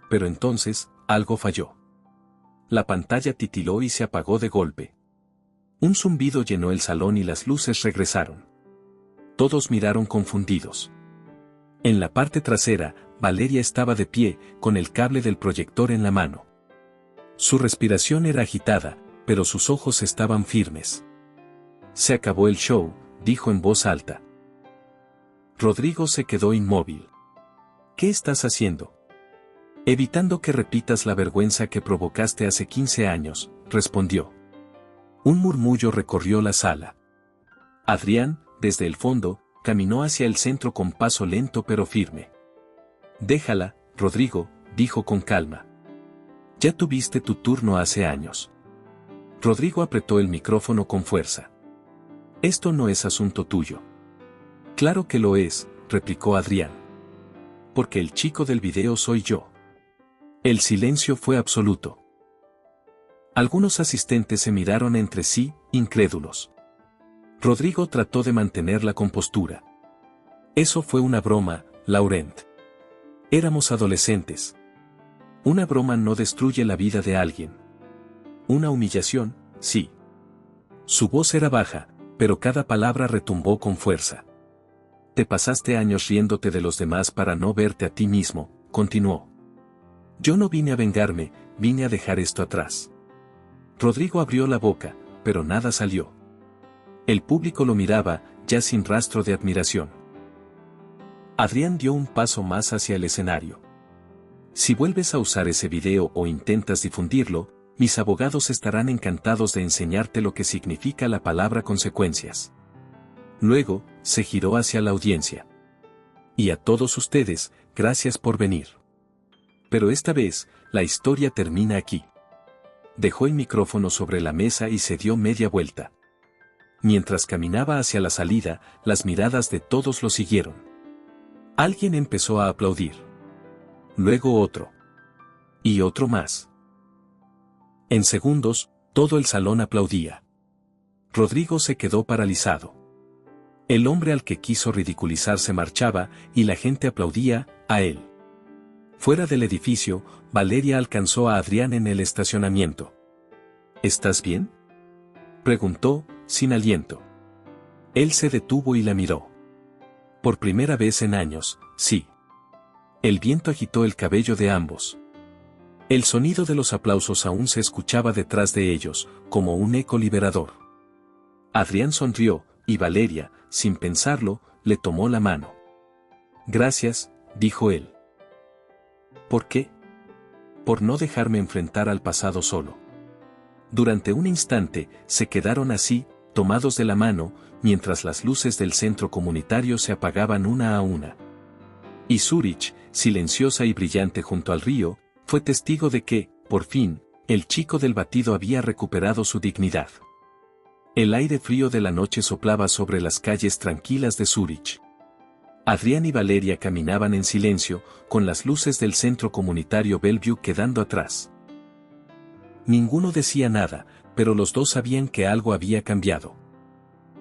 Pero entonces, algo falló. La pantalla titiló y se apagó de golpe. Un zumbido llenó el salón y las luces regresaron. Todos miraron confundidos. En la parte trasera, Valeria estaba de pie, con el cable del proyector en la mano. Su respiración era agitada, pero sus ojos estaban firmes. Se acabó el show, dijo en voz alta. Rodrigo se quedó inmóvil. ¿Qué estás haciendo? Evitando que repitas la vergüenza que provocaste hace 15 años, respondió. Un murmullo recorrió la sala. Adrián, desde el fondo, caminó hacia el centro con paso lento pero firme. Déjala, Rodrigo, dijo con calma. Ya tuviste tu turno hace años. Rodrigo apretó el micrófono con fuerza. Esto no es asunto tuyo. Claro que lo es, replicó Adrián. Porque el chico del video soy yo. El silencio fue absoluto. Algunos asistentes se miraron entre sí, incrédulos. Rodrigo trató de mantener la compostura. Eso fue una broma, Laurent. Éramos adolescentes. Una broma no destruye la vida de alguien. Una humillación, sí. Su voz era baja, pero cada palabra retumbó con fuerza. Te pasaste años riéndote de los demás para no verte a ti mismo, continuó. Yo no vine a vengarme, vine a dejar esto atrás. Rodrigo abrió la boca, pero nada salió. El público lo miraba, ya sin rastro de admiración. Adrián dio un paso más hacia el escenario. Si vuelves a usar ese video o intentas difundirlo, mis abogados estarán encantados de enseñarte lo que significa la palabra consecuencias. Luego, se giró hacia la audiencia. Y a todos ustedes, gracias por venir. Pero esta vez, la historia termina aquí. Dejó el micrófono sobre la mesa y se dio media vuelta. Mientras caminaba hacia la salida, las miradas de todos lo siguieron. Alguien empezó a aplaudir. Luego otro. Y otro más. En segundos, todo el salón aplaudía. Rodrigo se quedó paralizado. El hombre al que quiso ridiculizar se marchaba, y la gente aplaudía a él. Fuera del edificio, Valeria alcanzó a Adrián en el estacionamiento. ¿Estás bien?, preguntó, sin aliento. Él se detuvo y la miró. Por primera vez en años, sí. El viento agitó el cabello de ambos. El sonido de los aplausos aún se escuchaba detrás de ellos, como un eco liberador. Adrián sonrió, y Valeria, sin pensarlo, le tomó la mano. Gracias, dijo él. ¿Por qué? Por no dejarme enfrentar al pasado solo. Durante un instante, se quedaron así, tomados de la mano, mientras las luces del centro comunitario se apagaban una a una. Y Zúrich, silenciosa y brillante junto al río, fue testigo de que, por fin, el chico del batido había recuperado su dignidad. El aire frío de la noche soplaba sobre las calles tranquilas de Zúrich. Adrián y Valeria caminaban en silencio, con las luces del centro comunitario Bellevue quedando atrás. Ninguno decía nada, pero los dos sabían que algo había cambiado.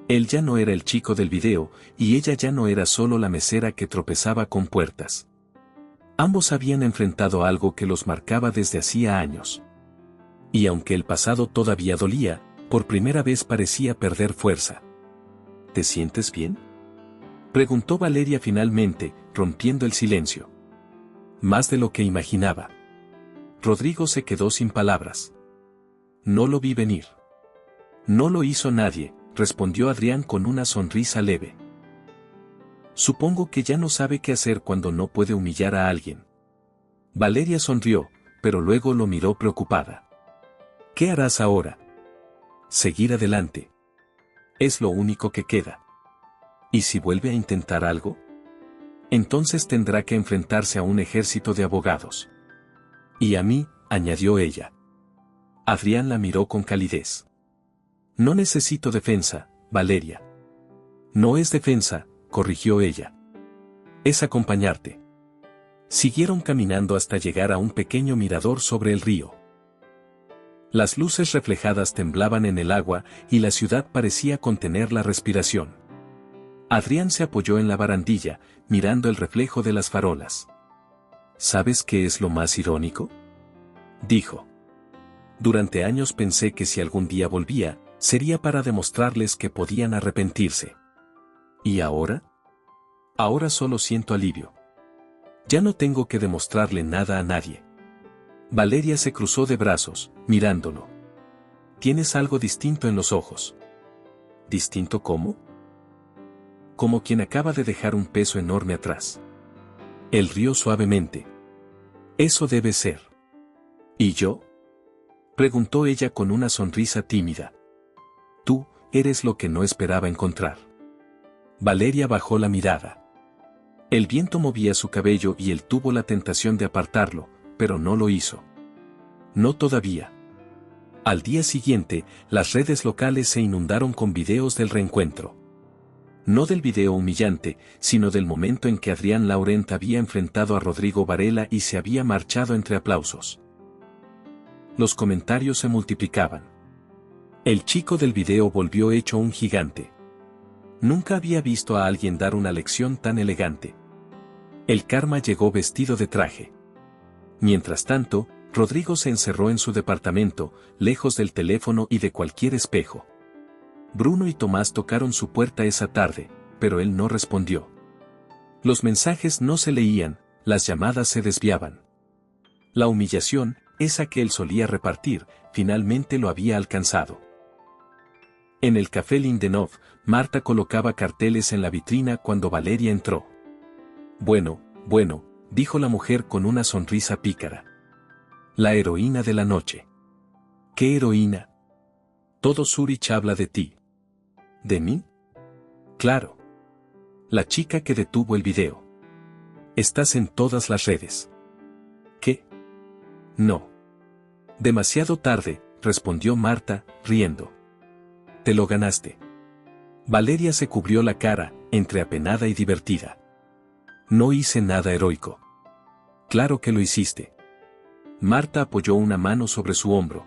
Él ya no era el chico del video, y ella ya no era solo la mesera que tropezaba con puertas. Ambos habían enfrentado algo que los marcaba desde hacía años. Y aunque el pasado todavía dolía, por primera vez parecía perder fuerza. ¿Te sientes bien?, preguntó Valeria finalmente, rompiendo el silencio. Más de lo que imaginaba. Rodrigo se quedó sin palabras. No lo vi venir. No lo hizo nadie, respondió Adrián con una sonrisa leve. Supongo que ya no sabe qué hacer cuando no puede humillar a alguien. Valeria sonrió, pero luego lo miró preocupada. ¿Qué harás ahora? Seguir adelante. Es lo único que queda. ¿Y si vuelve a intentar algo? Entonces tendrá que enfrentarse a un ejército de abogados. Y a mí, añadió ella. Adrián la miró con calidez. No necesito defensa, Valeria. No es defensa, corrigió ella. Es acompañarte. Siguieron caminando hasta llegar a un pequeño mirador sobre el río. Las luces reflejadas temblaban en el agua y la ciudad parecía contener la respiración. Adrián se apoyó en la barandilla, mirando el reflejo de las farolas. ¿Sabes qué es lo más irónico?, dijo. Durante años pensé que si algún día volvía, sería para demostrarles que podían arrepentirse. ¿Y ahora? Ahora solo siento alivio. Ya no tengo que demostrarle nada a nadie. Valeria se cruzó de brazos, mirándolo. Tienes algo distinto en los ojos. ¿Distinto cómo? Como quien acaba de dejar un peso enorme atrás. Él rió suavemente. Eso debe ser. ¿Y yo?, preguntó ella con una sonrisa tímida. Tú, eres lo que no esperaba encontrar. Valeria bajó la mirada. El viento movía su cabello y él tuvo la tentación de apartarlo, pero no lo hizo. No todavía. Al día siguiente, las redes locales se inundaron con videos del reencuentro. No del video humillante, sino del momento en que Adrián Laurent había enfrentado a Rodrigo Varela y se había marchado entre aplausos. Los comentarios se multiplicaban. El chico del video volvió hecho un gigante. Nunca había visto a alguien dar una lección tan elegante. El karma llegó vestido de traje. Mientras tanto, Rodrigo se encerró en su departamento, lejos del teléfono y de cualquier espejo. Bruno y Tomás tocaron su puerta esa tarde, pero él no respondió. Los mensajes no se leían, las llamadas se desviaban. La humillación, esa que él solía repartir, finalmente lo había alcanzado. En el café Lindenov, Marta colocaba carteles en la vitrina cuando Valeria entró. Bueno, dijo la mujer con una sonrisa pícara. La heroína de la noche. ¿Qué heroína? Todo Zurich habla de ti. ¿De mí? Claro. La chica que detuvo el video. Estás en todas las redes. ¿Qué? No. Demasiado tarde, respondió Marta, riendo. Te lo ganaste. Valeria se cubrió la cara, entre apenada y divertida. No hice nada heroico. Claro que lo hiciste. Marta apoyó una mano sobre su hombro.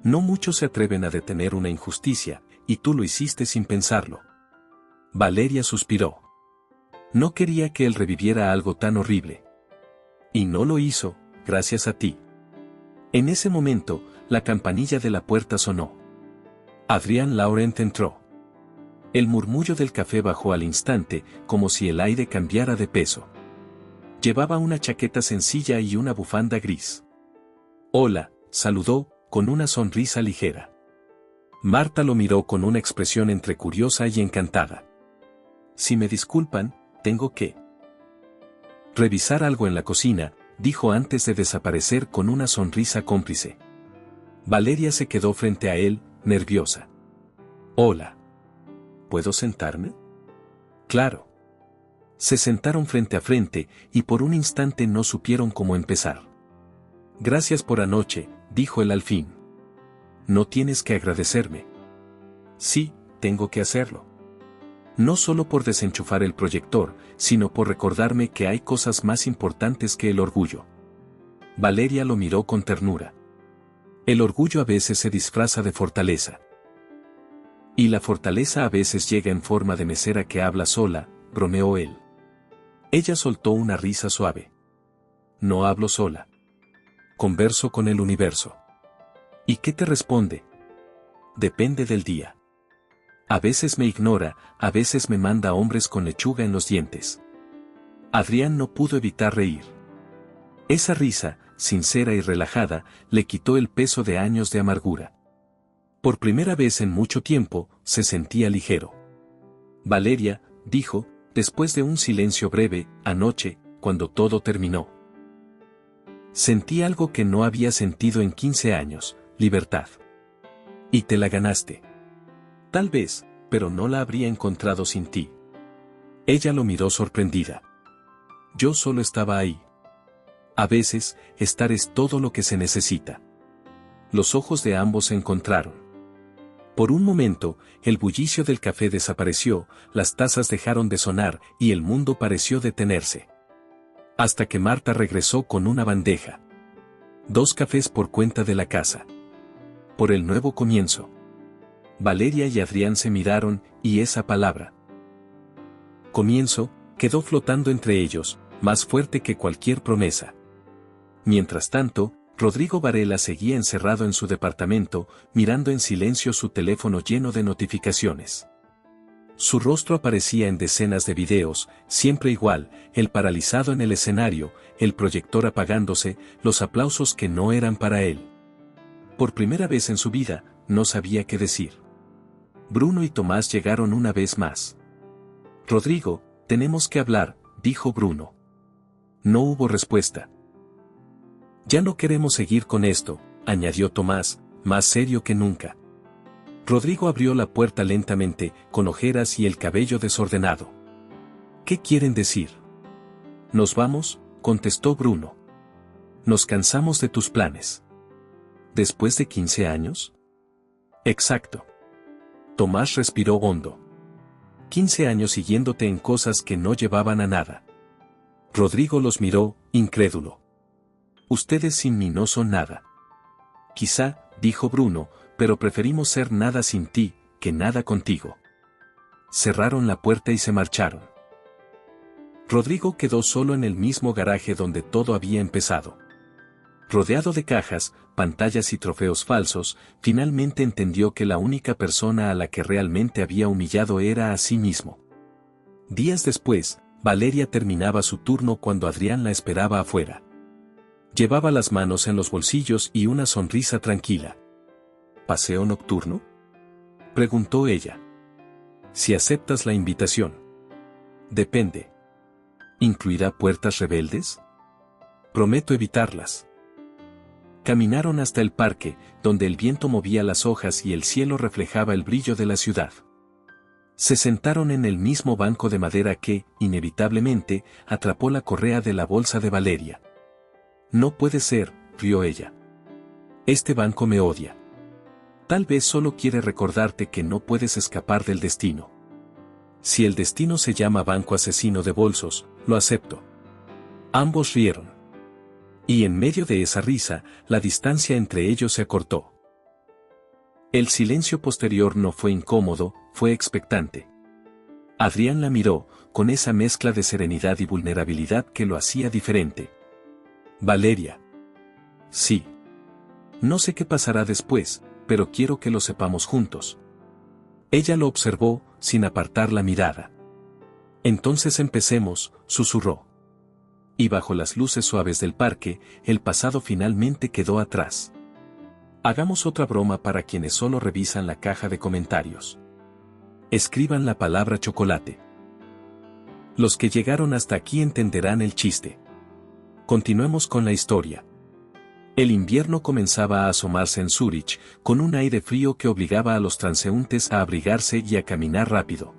No muchos se atreven a detener una injusticia, y tú lo hiciste sin pensarlo. Valeria suspiró. No quería que él reviviera algo tan horrible. Y no lo hizo, gracias a ti. En ese momento, la campanilla de la puerta sonó. Adrián Laurent entró. El murmullo del café bajó al instante, como si el aire cambiara de peso. Llevaba una chaqueta sencilla y una bufanda gris. Hola, saludó, con una sonrisa ligera. Marta lo miró con una expresión entre curiosa y encantada. Si me disculpan, tengo que revisar algo en la cocina, dijo antes de desaparecer con una sonrisa cómplice. Valeria se quedó frente a él, nerviosa. Hola. ¿Puedo sentarme? Claro. Se sentaron frente a frente, y por un instante no supieron cómo empezar. Gracias por anoche, dijo él al fin. No tienes que agradecerme. Sí, tengo que hacerlo. No solo por desenchufar el proyector, sino por recordarme que hay cosas más importantes que el orgullo. Valeria lo miró con ternura. El orgullo a veces se disfraza de fortaleza. Y la fortaleza a veces llega en forma de mesera que habla sola, bromeó él. Ella soltó una risa suave. No hablo sola. Converso con el universo. ¿Y qué te responde? Depende del día. A veces me ignora, a veces me manda hombres con lechuga en los dientes. Adrián no pudo evitar reír. Esa risa, sincera y relajada, le quitó el peso de años de amargura. Por primera vez en mucho tiempo, se sentía ligero. Valeria, dijo, después de un silencio breve, anoche, cuando todo terminó. Sentí algo que no había sentido en 15 años, libertad. Y te la ganaste. Tal vez, pero no la habría encontrado sin ti. Ella lo miró sorprendida. Yo solo estaba ahí. A veces, estar es todo lo que se necesita. Los ojos de ambos se encontraron. Por un momento, el bullicio del café desapareció, las tazas dejaron de sonar y el mundo pareció detenerse. Hasta que Marta regresó con una bandeja. 2 cafés por cuenta de la casa. Por el nuevo comienzo. Valeria y Adrián se miraron, y esa palabra, comienzo, quedó flotando entre ellos, más fuerte que cualquier promesa. Mientras tanto, Rodrigo Varela seguía encerrado en su departamento, mirando en silencio su teléfono lleno de notificaciones. Su rostro aparecía en decenas de videos, siempre igual, el paralizado en el escenario, el proyector apagándose, los aplausos que no eran para él. Por primera vez en su vida, no sabía qué decir. Bruno y Tomás llegaron una vez más. Rodrigo, tenemos que hablar, dijo Bruno. No hubo respuesta. Ya no queremos seguir con esto, añadió Tomás, más serio que nunca. Rodrigo abrió la puerta lentamente, con ojeras y el cabello desordenado. ¿Qué quieren decir? Nos vamos, contestó Bruno. Nos cansamos de tus planes. ¿Después de 15 años? Exacto. Tomás respiró hondo. 15 años siguiéndote en cosas que no llevaban a nada. Rodrigo los miró, incrédulo. Ustedes sin mí no son nada. Quizá, dijo Bruno, pero preferimos ser nada sin ti, que nada contigo. Cerraron la puerta y se marcharon. Rodrigo quedó solo en el mismo garaje donde todo había empezado. Rodeado de cajas, pantallas y trofeos falsos, finalmente entendió que la única persona a la que realmente había humillado era a sí mismo. Días después, Valeria terminaba su turno cuando Adrián la esperaba afuera. Llevaba las manos en los bolsillos y una sonrisa tranquila. ¿Paseo nocturno?, preguntó ella. Si aceptas la invitación. Depende. ¿Incluirá puertas rebeldes? Prometo evitarlas. Caminaron hasta el parque, donde el viento movía las hojas y el cielo reflejaba el brillo de la ciudad. Se sentaron en el mismo banco de madera que, inevitablemente, atrapó la correa de la bolsa de Valeria. No puede ser, rió ella. Este banco me odia. Tal vez solo quiere recordarte que no puedes escapar del destino. Si el destino se llama banco asesino de bolsos, lo acepto. Ambos rieron. Y en medio de esa risa, la distancia entre ellos se acortó. El silencio posterior no fue incómodo, fue expectante. Adrián la miró, con esa mezcla de serenidad y vulnerabilidad que lo hacía diferente. Valeria. Sí. No sé qué pasará después, pero quiero que lo sepamos juntos. Ella lo observó, sin apartar la mirada. Entonces empecemos, susurró. Y bajo las luces suaves del parque, el pasado finalmente quedó atrás. Hagamos otra broma para quienes solo revisan la caja de comentarios. Escriban la palabra chocolate. Los que llegaron hasta aquí entenderán el chiste. Continuemos con la historia. El invierno comenzaba a asomarse en Zúrich, con un aire frío que obligaba a los transeúntes a abrigarse y a caminar rápido.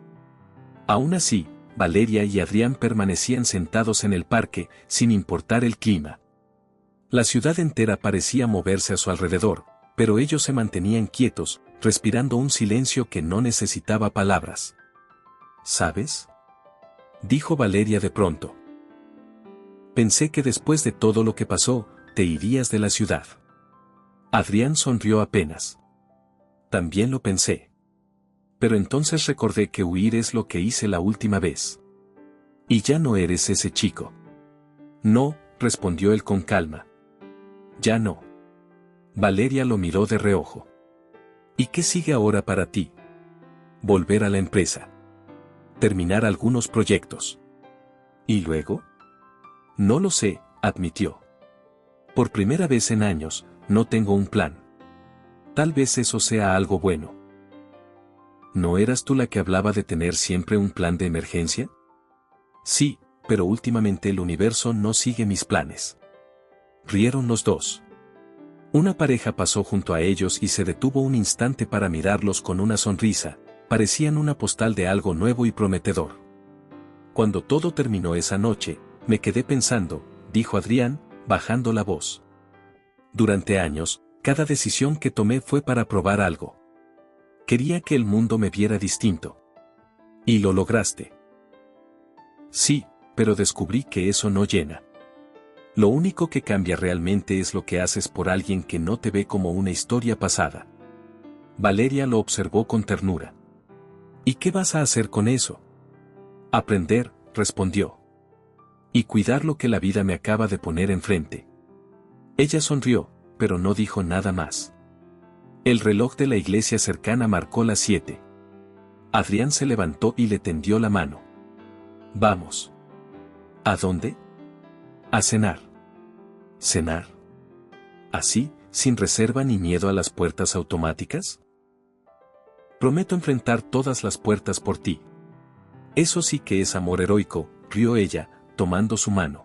Aún así, Valeria y Adrián permanecían sentados en el parque, sin importar el clima. La ciudad entera parecía moverse a su alrededor, pero ellos se mantenían quietos, respirando un silencio que no necesitaba palabras. ¿Sabes?, dijo Valeria de pronto. Pensé que después de todo lo que pasó, te irías de la ciudad. Adrián sonrió apenas. También lo pensé. Pero entonces recordé que huir es lo que hice la última vez. Y ya no eres ese chico. No, respondió él con calma. Ya no. Valeria lo miró de reojo. ¿Y qué sigue ahora para ti? Volver a la empresa. Terminar algunos proyectos. ¿Y luego? No lo sé, admitió. Por primera vez en años, no tengo un plan. Tal vez eso sea algo bueno. ¿No eras tú la que hablaba de tener siempre un plan de emergencia? Sí, pero últimamente el universo no sigue mis planes. Rieron los dos. Una pareja pasó junto a ellos y se detuvo un instante para mirarlos con una sonrisa, parecían una postal de algo nuevo y prometedor. Cuando todo terminó esa noche, me quedé pensando, dijo Adrián, bajando la voz. Durante años, cada decisión que tomé fue para probar algo. Quería que el mundo me viera distinto. Y lo lograste. Sí, pero descubrí que eso no llena. Lo único que cambia realmente es lo que haces por alguien que no te ve como una historia pasada. Valeria lo observó con ternura. ¿Y qué vas a hacer con eso? Aprender, respondió. Y cuidar lo que la vida me acaba de poner enfrente. Ella sonrió, pero no dijo nada más. El reloj de la iglesia cercana marcó las 7. Adrián se levantó y le tendió la mano. Vamos. ¿A dónde? A cenar. ¿Cenar? ¿Así, sin reserva ni miedo a las puertas automáticas? Prometo enfrentar todas las puertas por ti. Eso sí que es amor heroico, rió ella, tomando su mano.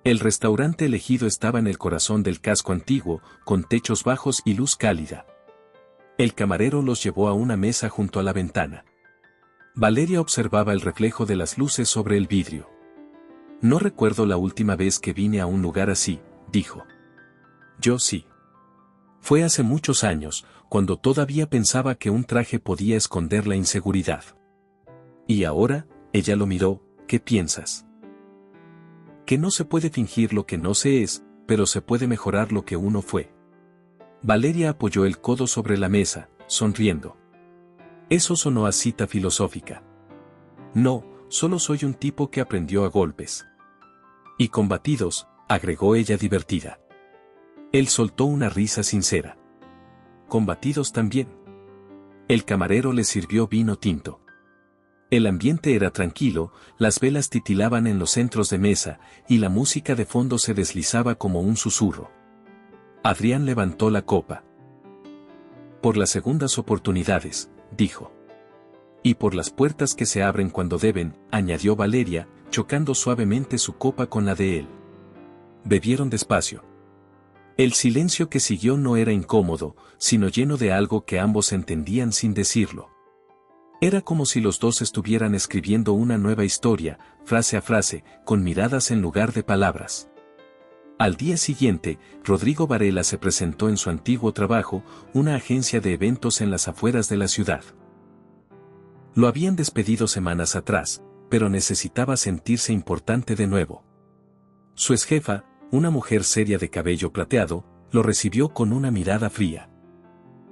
El restaurante elegido estaba en el corazón del casco antiguo, con techos bajos y luz cálida. El camarero los llevó a una mesa junto a la ventana. Valeria observaba el reflejo de las luces sobre el vidrio. No recuerdo la última vez que vine a un lugar así, dijo. Yo sí. Fue hace muchos años, cuando todavía pensaba que un traje podía esconder la inseguridad. Y ahora, ella lo miró, ¿qué piensas? Que no se puede fingir lo que no se es, pero se puede mejorar lo que uno fue. Valeria apoyó el codo sobre la mesa, sonriendo. Eso sonó a cita filosófica. No, solo soy un tipo que aprendió a golpes. Y combatidos, agregó ella divertida. Él soltó una risa sincera. Combatidos también. El camarero le sirvió vino tinto. El ambiente era tranquilo, las velas titilaban en los centros de mesa, y la música de fondo se deslizaba como un susurro. Adrián levantó la copa. Por las segundas oportunidades, dijo. Y por las puertas que se abren cuando deben, añadió Valeria, chocando suavemente su copa con la de él. Bebieron despacio. El silencio que siguió no era incómodo, sino lleno de algo que ambos entendían sin decirlo. Era como si los dos estuvieran escribiendo una nueva historia, frase a frase, con miradas en lugar de palabras. Al día siguiente, Rodrigo Varela se presentó en su antiguo trabajo, una agencia de eventos en las afueras de la ciudad. Lo habían despedido semanas atrás, pero necesitaba sentirse importante de nuevo. Su exjefa, una mujer seria de cabello plateado, lo recibió con una mirada fría.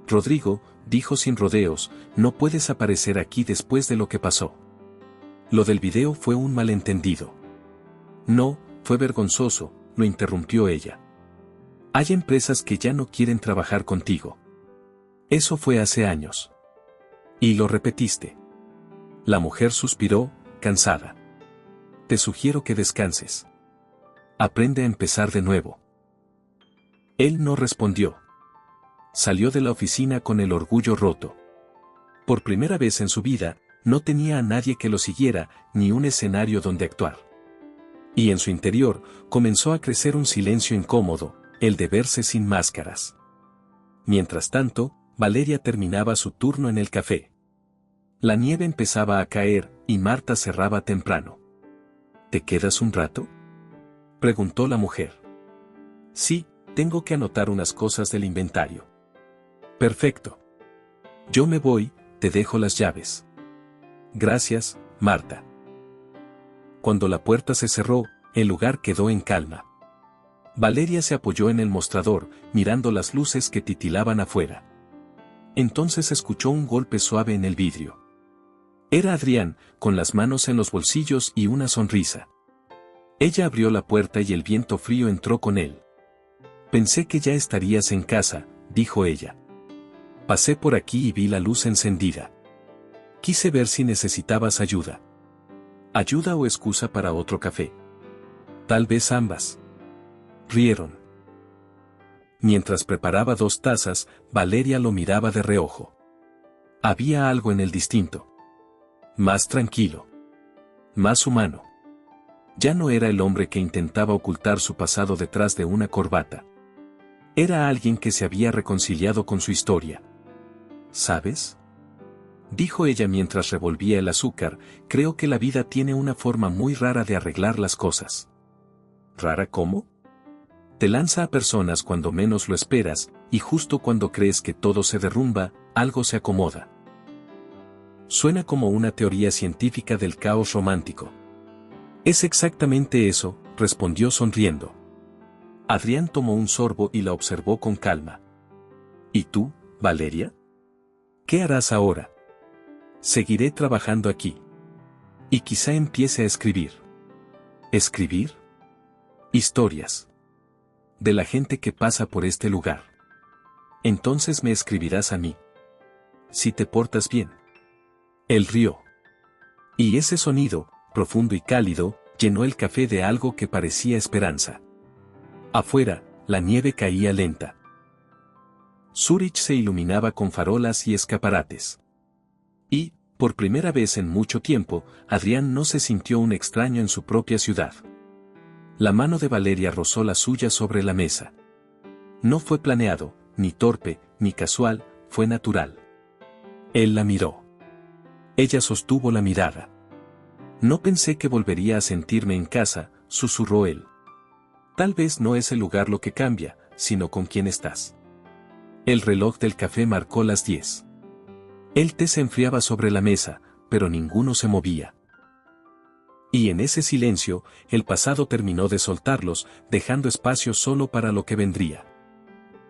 Rodrigo, dijo sin rodeos, no puedes aparecer aquí después de lo que pasó. Lo del video fue un malentendido. No, fue vergonzoso, lo interrumpió ella. Hay empresas que ya no quieren trabajar contigo. Eso fue hace años. Y lo repetiste. La mujer suspiró, cansada. Te sugiero que descanses. Aprende a empezar de nuevo. Él no respondió. Salió de la oficina con el orgullo roto. Por primera vez en su vida, no tenía a nadie que lo siguiera, ni un escenario donde actuar. Y en su interior, comenzó a crecer un silencio incómodo, el de verse sin máscaras. Mientras tanto, Valeria terminaba su turno en el café. La nieve empezaba a caer, y Marta cerraba temprano. ¿Te quedas un rato?, preguntó la mujer. Sí, tengo que anotar unas cosas del inventario. Perfecto. Yo me voy, te dejo las llaves. Gracias, Marta. Cuando la puerta se cerró, el lugar quedó en calma. Valeria se apoyó en el mostrador, mirando las luces que titilaban afuera. Entonces escuchó un golpe suave en el vidrio. Era Adrián, con las manos en los bolsillos y una sonrisa. Ella abrió la puerta y el viento frío entró con él. Pensé que ya estarías en casa, dijo ella. Pasé por aquí y vi la luz encendida. Quise ver si necesitabas ayuda. ¿Ayuda o excusa para otro café? Tal vez ambas. Rieron. Mientras preparaba 2 tazas, Valeria lo miraba de reojo. Había algo en él distinto. Más tranquilo. Más humano. Ya no era el hombre que intentaba ocultar su pasado detrás de una corbata. Era alguien que se había reconciliado con su historia. ¿Sabes?, dijo ella mientras revolvía el azúcar, creo que la vida tiene una forma muy rara de arreglar las cosas. ¿Rara cómo? Te lanza a personas cuando menos lo esperas, y justo cuando crees que todo se derrumba, algo se acomoda. Suena como una teoría científica del caos romántico. Es exactamente eso, respondió sonriendo. Adrián tomó un sorbo y la observó con calma. ¿Y tú, Valeria? ¿Qué harás ahora? Seguiré trabajando aquí. Y quizá empiece a escribir. ¿Escribir? Historias. De la gente que pasa por este lugar. Entonces me escribirás a mí. Si te portas bien. Él rió. Y ese sonido, profundo y cálido, llenó el café de algo que parecía esperanza. Afuera, la nieve caía lenta. Zúrich se iluminaba con farolas y escaparates. Y, por primera vez en mucho tiempo, Adrián no se sintió un extraño en su propia ciudad. La mano de Valeria rozó la suya sobre la mesa. No fue planeado, ni torpe, ni casual, fue natural. Él la miró. Ella sostuvo la mirada. No pensé que volvería a sentirme en casa, susurró él. Tal vez no es el lugar lo que cambia, sino con quién estás. El reloj del café marcó las 10. El té se enfriaba sobre la mesa, pero ninguno se movía. Y en ese silencio, el pasado terminó de soltarlos, dejando espacio solo para lo que vendría.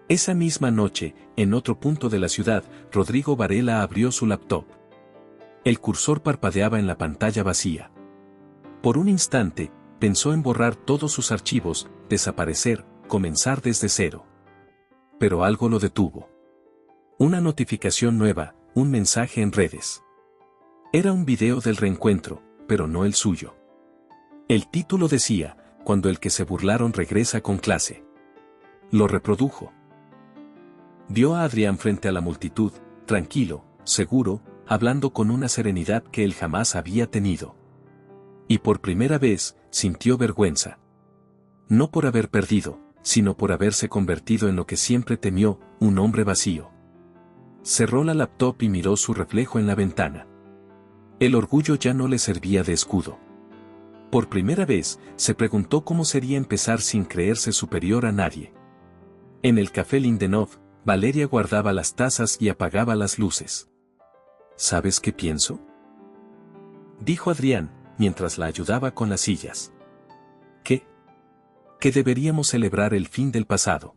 Esa misma noche, en otro punto de la ciudad, Rodrigo Varela abrió su laptop. El cursor parpadeaba en la pantalla vacía. Por un instante, pensó en borrar todos sus archivos, desaparecer, comenzar desde cero. Pero algo lo detuvo. Una notificación nueva, un mensaje en redes. Era un video del reencuentro, pero no el suyo. El título decía, cuando el que se burlaron regresa con clase. Lo reprodujo. Vio a Adrián frente a la multitud, tranquilo, seguro, hablando con una serenidad que él jamás había tenido. Y por primera vez, sintió vergüenza. No por haber perdido, sino por haberse convertido en lo que siempre temió, un hombre vacío. Cerró la laptop y miró su reflejo en la ventana. El orgullo ya no le servía de escudo. Por primera vez, se preguntó cómo sería empezar sin creerse superior a nadie. En el café Lindenov, Valeria guardaba las tazas y apagaba las luces. ¿Sabes qué pienso?, dijo Adrián, mientras la ayudaba con las sillas. ¿Qué? Que deberíamos celebrar el fin del pasado.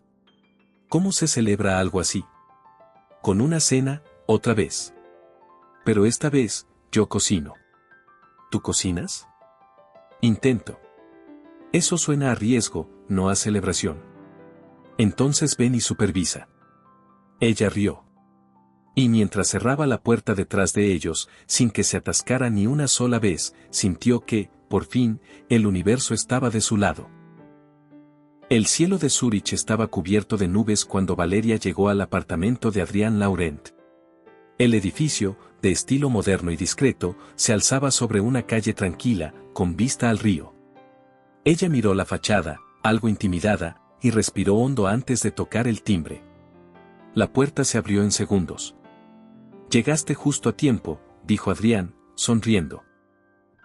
¿Cómo se celebra algo así? Con una cena, otra vez. Pero esta vez, yo cocino. ¿Tú cocinas? Intento. Eso suena a riesgo, no a celebración. Entonces ven y supervisa. Ella rió. Y mientras cerraba la puerta detrás de ellos, sin que se atascara ni una sola vez, sintió que, por fin, el universo estaba de su lado. El cielo de Zúrich estaba cubierto de nubes cuando Valeria llegó al apartamento de Adrián Laurent. El edificio, de estilo moderno y discreto, se alzaba sobre una calle tranquila, con vista al río. Ella miró la fachada, algo intimidada, y respiró hondo antes de tocar el timbre. La puerta se abrió en segundos. Llegaste justo a tiempo, dijo Adrián, sonriendo.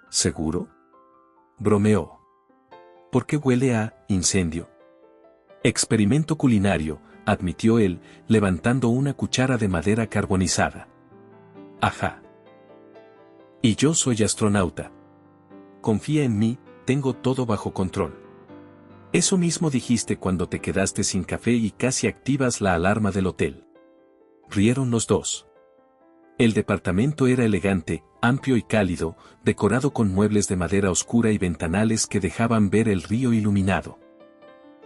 ¿Seguro?, bromeó. ¿Por qué huele a incendio? Experimento culinario, admitió él, levantando una cuchara de madera carbonizada. Ajá. Y yo soy astronauta. Confía en mí, tengo todo bajo control. Eso mismo dijiste cuando te quedaste sin café y casi activas la alarma del hotel. Rieron los dos. El departamento era elegante, amplio y cálido, decorado con muebles de madera oscura y ventanales que dejaban ver el río iluminado.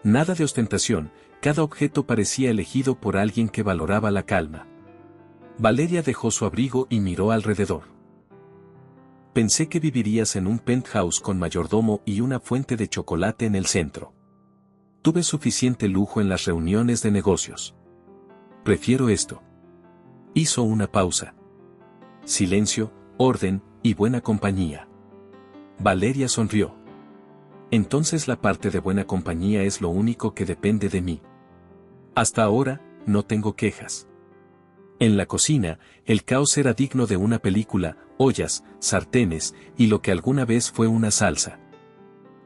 Nada de ostentación, cada objeto parecía elegido por alguien que valoraba la calma. Valeria dejó su abrigo y miró alrededor. Pensé que vivirías en un penthouse con mayordomo y una fuente de chocolate en el centro. Tuve suficiente lujo en las reuniones de negocios. Prefiero esto. Hizo una pausa. Silencio, orden, y buena compañía. Valeria sonrió. Entonces la parte de buena compañía es lo único que depende de mí. Hasta ahora, no tengo quejas. En la cocina, el caos era digno de una película, ollas, sartenes, y lo que alguna vez fue una salsa.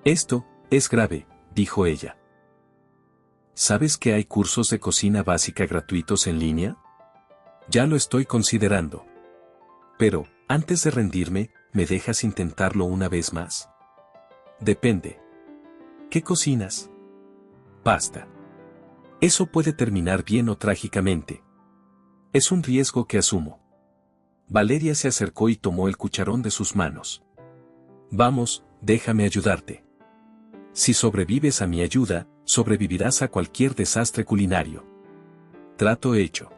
Esto, es grave, dijo ella. ¿Sabes que hay cursos de cocina básica gratuitos en línea? Ya lo estoy considerando. Pero, antes de rendirme, ¿me dejas intentarlo una vez más? Depende. ¿Qué cocinas? Pasta. Eso puede terminar bien o trágicamente. Es un riesgo que asumo. Valeria se acercó y tomó el cucharón de sus manos. Vamos, déjame ayudarte. Si sobrevives a mi ayuda, sobrevivirás a cualquier desastre culinario. Trato hecho.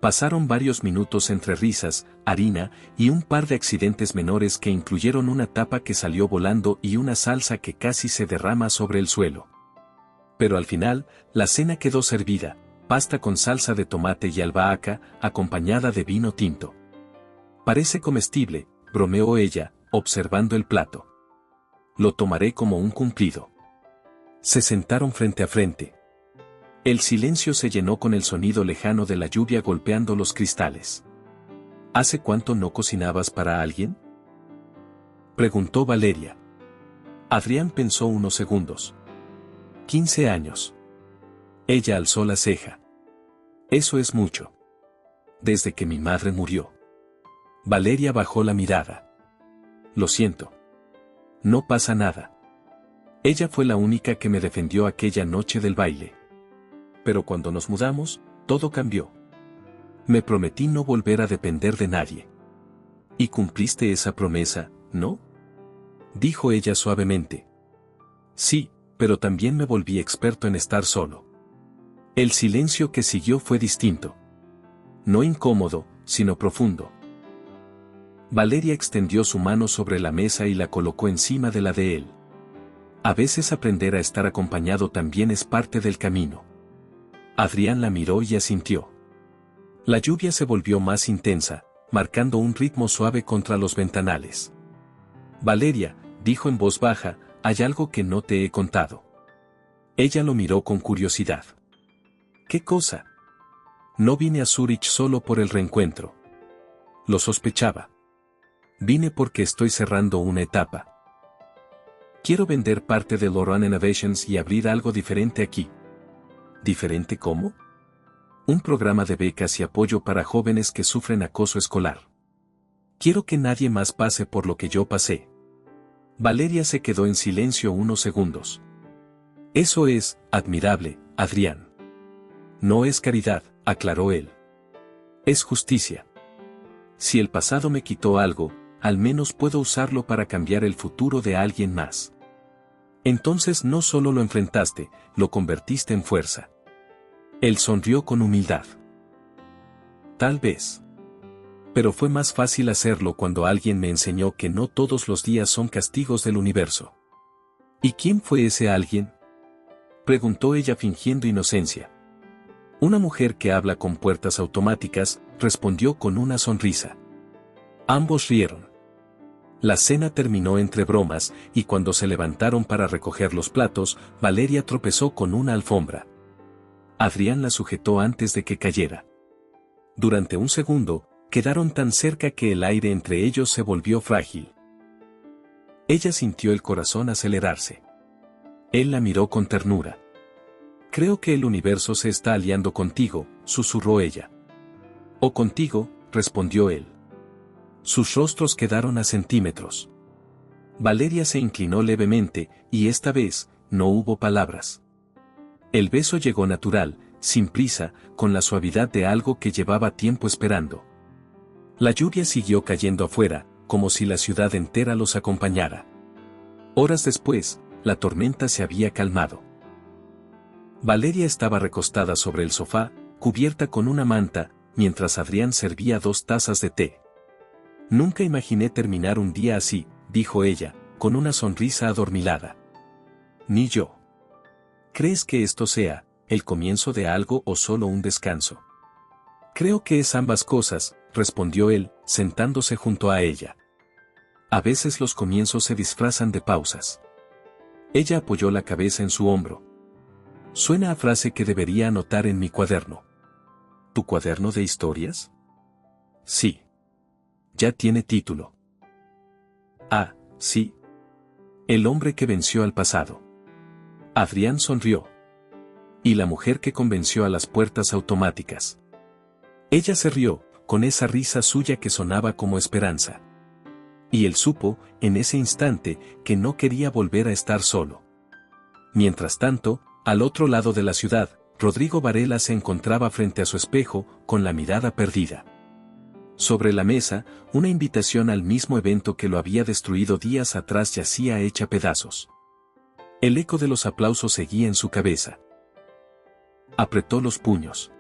Pasaron varios minutos entre risas, harina, y un par de accidentes menores que incluyeron una tapa que salió volando y una salsa que casi se derrama sobre el suelo. Pero al final, la cena quedó servida, pasta con salsa de tomate y albahaca, acompañada de vino tinto. Parece comestible, bromeó ella, observando el plato. Lo tomaré como un cumplido. Se sentaron frente a frente. El silencio se llenó con el sonido lejano de la lluvia golpeando los cristales. ¿Hace cuánto no cocinabas para alguien?, preguntó Valeria. Adrián pensó unos segundos. 15 años. Ella alzó la ceja. Eso es mucho. Desde que mi madre murió. Valeria bajó la mirada. Lo siento. No pasa nada. Ella fue la única que me defendió aquella noche del baile. pero cuando nos mudamos, todo cambió. Me prometí no volver a depender de nadie. Y cumpliste esa promesa, ¿no? Dijo ella suavemente. Sí, pero también me volví experto en estar solo. El silencio que siguió fue distinto. No incómodo, sino profundo. Valeria extendió su mano sobre la mesa y la colocó encima de la de él. A veces aprender a estar acompañado también es parte del camino. Adrián la miró y asintió. La lluvia se volvió más intensa, marcando un ritmo suave contra los ventanales. Valeria, dijo en voz baja, hay algo que no te he contado. Ella lo miró con curiosidad. ¿Qué cosa? No vine a Zúrich solo por el reencuentro. Lo sospechaba. Vine porque estoy cerrando una etapa. Quiero vender parte de Lauren Innovations y abrir algo diferente aquí. ¿Diferente cómo? Un programa de becas y apoyo para jóvenes que sufren acoso escolar. Quiero que nadie más pase por lo que yo pasé. Valeria se quedó en silencio unos segundos. Eso es admirable, Adrián. No es caridad, aclaró él. Es justicia. Si el pasado me quitó algo, al menos puedo usarlo para cambiar el futuro de alguien más. Entonces no solo lo enfrentaste, lo convertiste en fuerza. Él sonrió con humildad. Tal vez. Pero fue más fácil hacerlo cuando alguien me enseñó que no todos los días son castigos del universo. ¿Y quién fue ese alguien? Preguntó ella fingiendo inocencia. Una mujer que habla con puertas automáticas, respondió con una sonrisa. Ambos rieron. La cena terminó entre bromas, y cuando se levantaron para recoger los platos, Valeria tropezó con una alfombra. Adrián la sujetó antes de que cayera. Durante un segundo, quedaron tan cerca que el aire entre ellos se volvió frágil. Ella sintió el corazón acelerarse. Él la miró con ternura. Creo que el universo se está aliando contigo, susurró ella. O contigo, respondió él. Sus rostros quedaron a centímetros. Valeria se inclinó levemente, y esta vez, no hubo palabras. El beso llegó natural, sin prisa, con la suavidad de algo que llevaba tiempo esperando. La lluvia siguió cayendo afuera, como si la ciudad entera los acompañara. Horas después, la tormenta se había calmado. Valeria estaba recostada sobre el sofá, cubierta con una manta, mientras Adrián servía 2 tazas de té. Nunca imaginé terminar un día así, dijo ella, con una sonrisa adormilada. Ni yo. ¿Crees que esto sea el comienzo de algo o solo un descanso? Creo que es ambas cosas, respondió él, sentándose junto a ella. A veces los comienzos se disfrazan de pausas. Ella apoyó la cabeza en su hombro. Suena a frase que debería anotar en mi cuaderno. ¿Tu cuaderno de historias? Sí. Ya tiene título. Ah, sí. El hombre que venció al pasado. Adrián sonrió. Y la mujer que convenció a las puertas automáticas. Ella se rió, con esa risa suya que sonaba como esperanza. Y él supo, en ese instante, que no quería volver a estar solo. Mientras tanto, al otro lado de la ciudad, Rodrigo Varela se encontraba frente a su espejo, con la mirada perdida. Sobre la mesa, una invitación al mismo evento que lo había destruido días atrás yacía hecha pedazos. El eco de los aplausos seguía en su cabeza. Apretó los puños.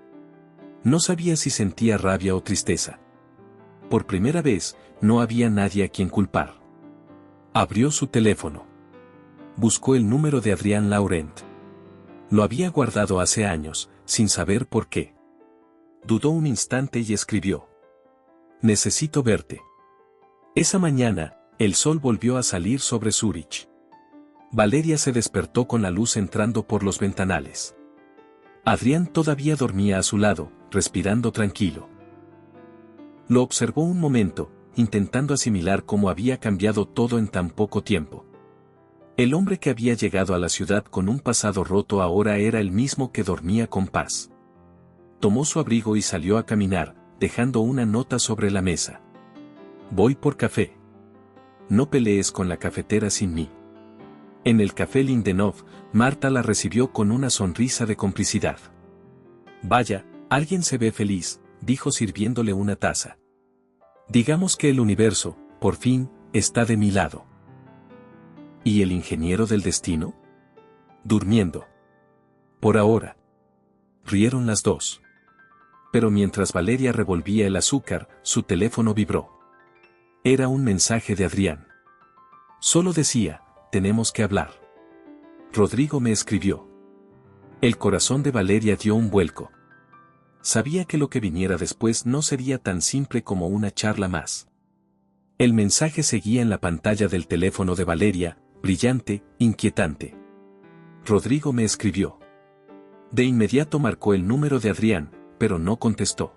No sabía si sentía rabia o tristeza. Por primera vez, no había nadie a quien culpar. Abrió su teléfono. Buscó el número de Adrián Laurent. Lo había guardado hace años, sin saber por qué. Dudó un instante y escribió. Necesito verte. Esa mañana, el sol volvió a salir sobre Zúrich. Valeria se despertó con la luz entrando por los ventanales. Adrián todavía dormía a su lado, respirando tranquilo. Lo observó un momento, intentando asimilar cómo había cambiado todo en tan poco tiempo. El hombre que había llegado a la ciudad con un pasado roto ahora era el mismo que dormía con paz. Tomó su abrigo y salió a caminar, dejando una nota sobre la mesa. Voy por café. No pelees con la cafetera sin mí. En el café Lindenhof, Marta la recibió con una sonrisa de complicidad. Vaya, alguien se ve feliz, dijo sirviéndole una taza. Digamos que el universo, por fin, está de mi lado. ¿Y el ingeniero del destino? Durmiendo. Por ahora. Rieron las dos. Pero mientras Valeria revolvía el azúcar, su teléfono vibró. Era un mensaje de Adrián. Solo decía, tenemos que hablar. Rodrigo me escribió. El corazón de Valeria dio un vuelco. Sabía que lo que viniera después no sería tan simple como una charla más. El mensaje seguía en la pantalla del teléfono de Valeria, brillante, inquietante. Rodrigo me escribió. De inmediato marcó el número de Adrián, pero no contestó.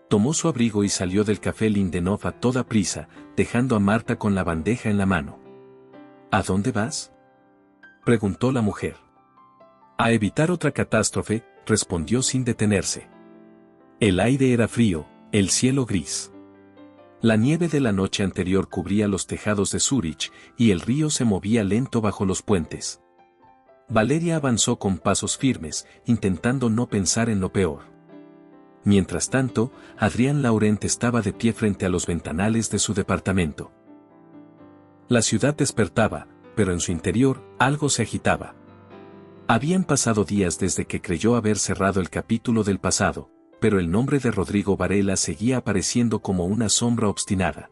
Tomó su abrigo y salió del café Lindenhof a toda prisa, dejando a Marta con la bandeja en la mano. ¿A dónde vas?, preguntó la mujer. A evitar otra catástrofe, respondió sin detenerse. El aire era frío, el cielo gris. La nieve de la noche anterior cubría los tejados de Zúrich, y el río se movía lento bajo los puentes. Valeria avanzó con pasos firmes, intentando no pensar en lo peor. Mientras tanto, Adrián Laurent estaba de pie frente a los ventanales de su departamento. La ciudad despertaba, pero en su interior, algo se agitaba. Habían pasado días desde que creyó haber cerrado el capítulo del pasado, pero el nombre de Rodrigo Varela seguía apareciendo como una sombra obstinada.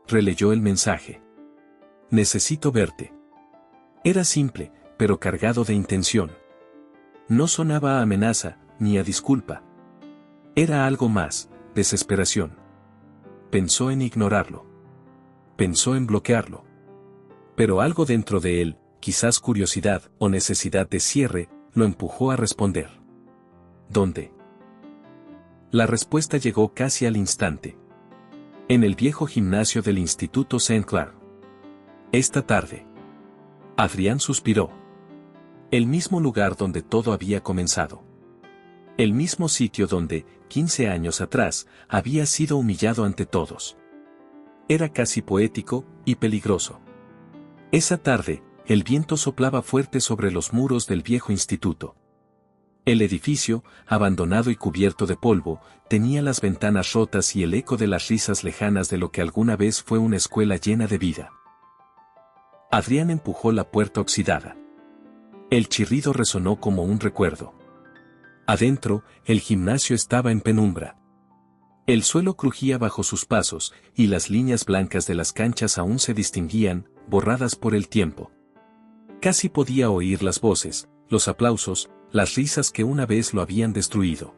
Releyó el mensaje. Necesito verte. Era simple, pero cargado de intención. No sonaba a amenaza, ni a disculpa. Era algo más, desesperación. Pensó en ignorarlo. Pensó en bloquearlo. Pero algo dentro de él, quizás curiosidad o necesidad de cierre, lo empujó a responder. ¿Dónde? La respuesta llegó casi al instante. En el viejo gimnasio del Instituto Saint-Clair. Esta tarde. Adrián suspiró. El mismo lugar donde todo había comenzado. El mismo sitio donde, 15 años atrás, había sido humillado ante todos. Era casi poético y peligroso. Esa tarde, el viento soplaba fuerte sobre los muros del viejo instituto. El edificio, abandonado y cubierto de polvo, tenía las ventanas rotas y el eco de las risas lejanas de lo que alguna vez fue una escuela llena de vida. Adrián empujó la puerta oxidada. El chirrido resonó como un recuerdo. Adentro, el gimnasio estaba en penumbra. El suelo crujía bajo sus pasos, y las líneas blancas de las canchas aún se distinguían, borradas por el tiempo. Casi podía oír las voces, los aplausos, las risas que una vez lo habían destruido.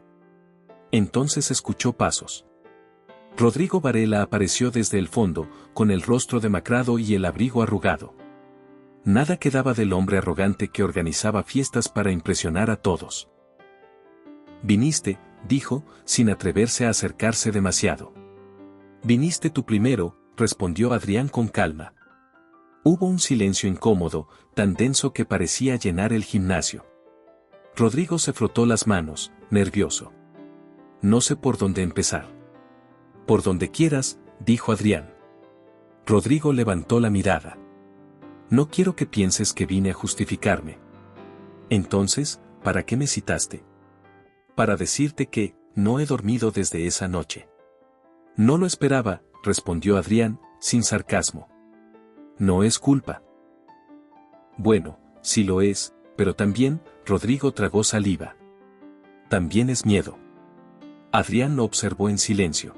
Entonces escuchó pasos. Rodrigo Varela apareció desde el fondo, con el rostro demacrado y el abrigo arrugado. Nada quedaba del hombre arrogante que organizaba fiestas para impresionar a todos. Viniste, dijo, sin atreverse a acercarse demasiado. Viniste tú primero, respondió Adrián con calma. Hubo un silencio incómodo, tan denso que parecía llenar el gimnasio. Rodrigo se frotó las manos, nervioso. No sé por dónde empezar. Por donde quieras, dijo Adrián. Rodrigo levantó la mirada. No quiero que pienses que vine a justificarme. Entonces, ¿para qué me citaste? Para decirte que, no he dormido desde esa noche. No lo esperaba, respondió Adrián, sin sarcasmo. No es culpa. Bueno, sí lo es, pero también, Rodrigo tragó saliva. También es miedo. Adrián lo observó en silencio.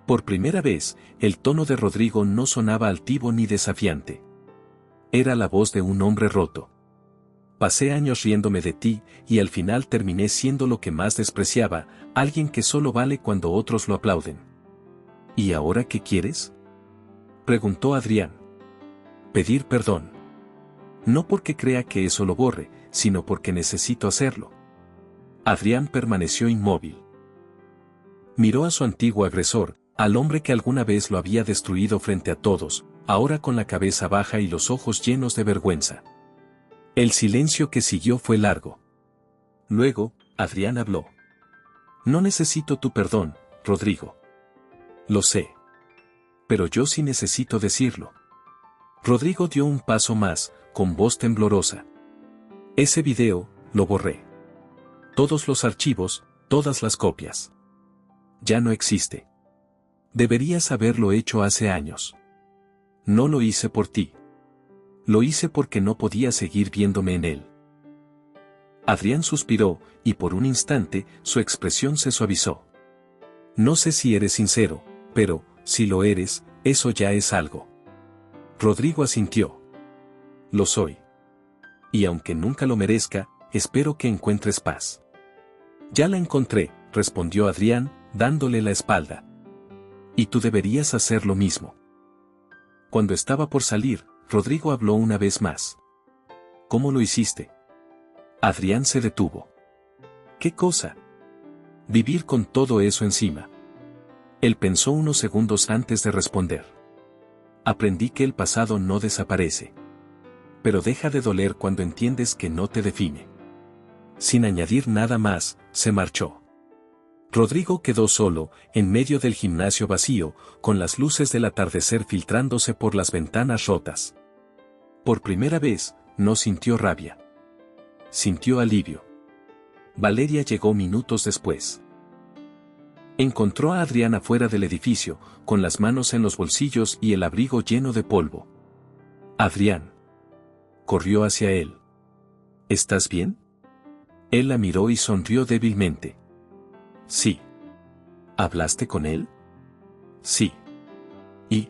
Por primera vez, el tono de Rodrigo no sonaba altivo ni desafiante. Era la voz de un hombre roto. Pasé años riéndome de ti, y al final terminé siendo lo que más despreciaba, alguien que solo vale cuando otros lo aplauden. ¿Y ahora qué quieres?, preguntó Adrián. Pedir perdón. No porque crea que eso lo borre, sino porque necesito hacerlo. Adrián permaneció inmóvil. Miró a su antiguo agresor, al hombre que alguna vez lo había destruido frente a todos, ahora con la cabeza baja y los ojos llenos de vergüenza. El silencio que siguió fue largo. Luego, Adrián habló. No necesito tu perdón, Rodrigo. Lo sé. Pero yo sí necesito decirlo. Rodrigo dio un paso más, con voz temblorosa. Ese video, lo borré. Todos los archivos, todas las copias. Ya no existe. Deberías haberlo hecho hace años. No lo hice por ti. Lo hice porque no podía seguir viéndome en él. Adrián suspiró, y por un instante, su expresión se suavizó. No sé si eres sincero, pero, si lo eres, eso ya es algo. Rodrigo asintió. Lo soy. Y aunque nunca lo merezca, espero que encuentres paz. Ya la encontré, respondió Adrián, dándole la espalda. Y tú deberías hacer lo mismo. Cuando estaba por salir, Rodrigo habló una vez más. ¿Cómo lo hiciste? Adrián se detuvo. ¿Qué cosa? Vivir con todo eso encima. Él pensó unos segundos antes de responder. Aprendí que el pasado no desaparece. Pero deja de doler cuando entiendes que no te define. Sin añadir nada más, se marchó. Rodrigo quedó solo, en medio del gimnasio vacío, con las luces del atardecer filtrándose por las ventanas rotas. Por primera vez, no sintió rabia. Sintió alivio. Valeria llegó minutos después. Encontró a Adrián afuera del edificio, con las manos en los bolsillos y el abrigo lleno de polvo. Adrián. Corrió hacia él. ¿Estás bien? Él la miró y sonrió débilmente. Sí. ¿Hablaste con él? Sí. ¿Y?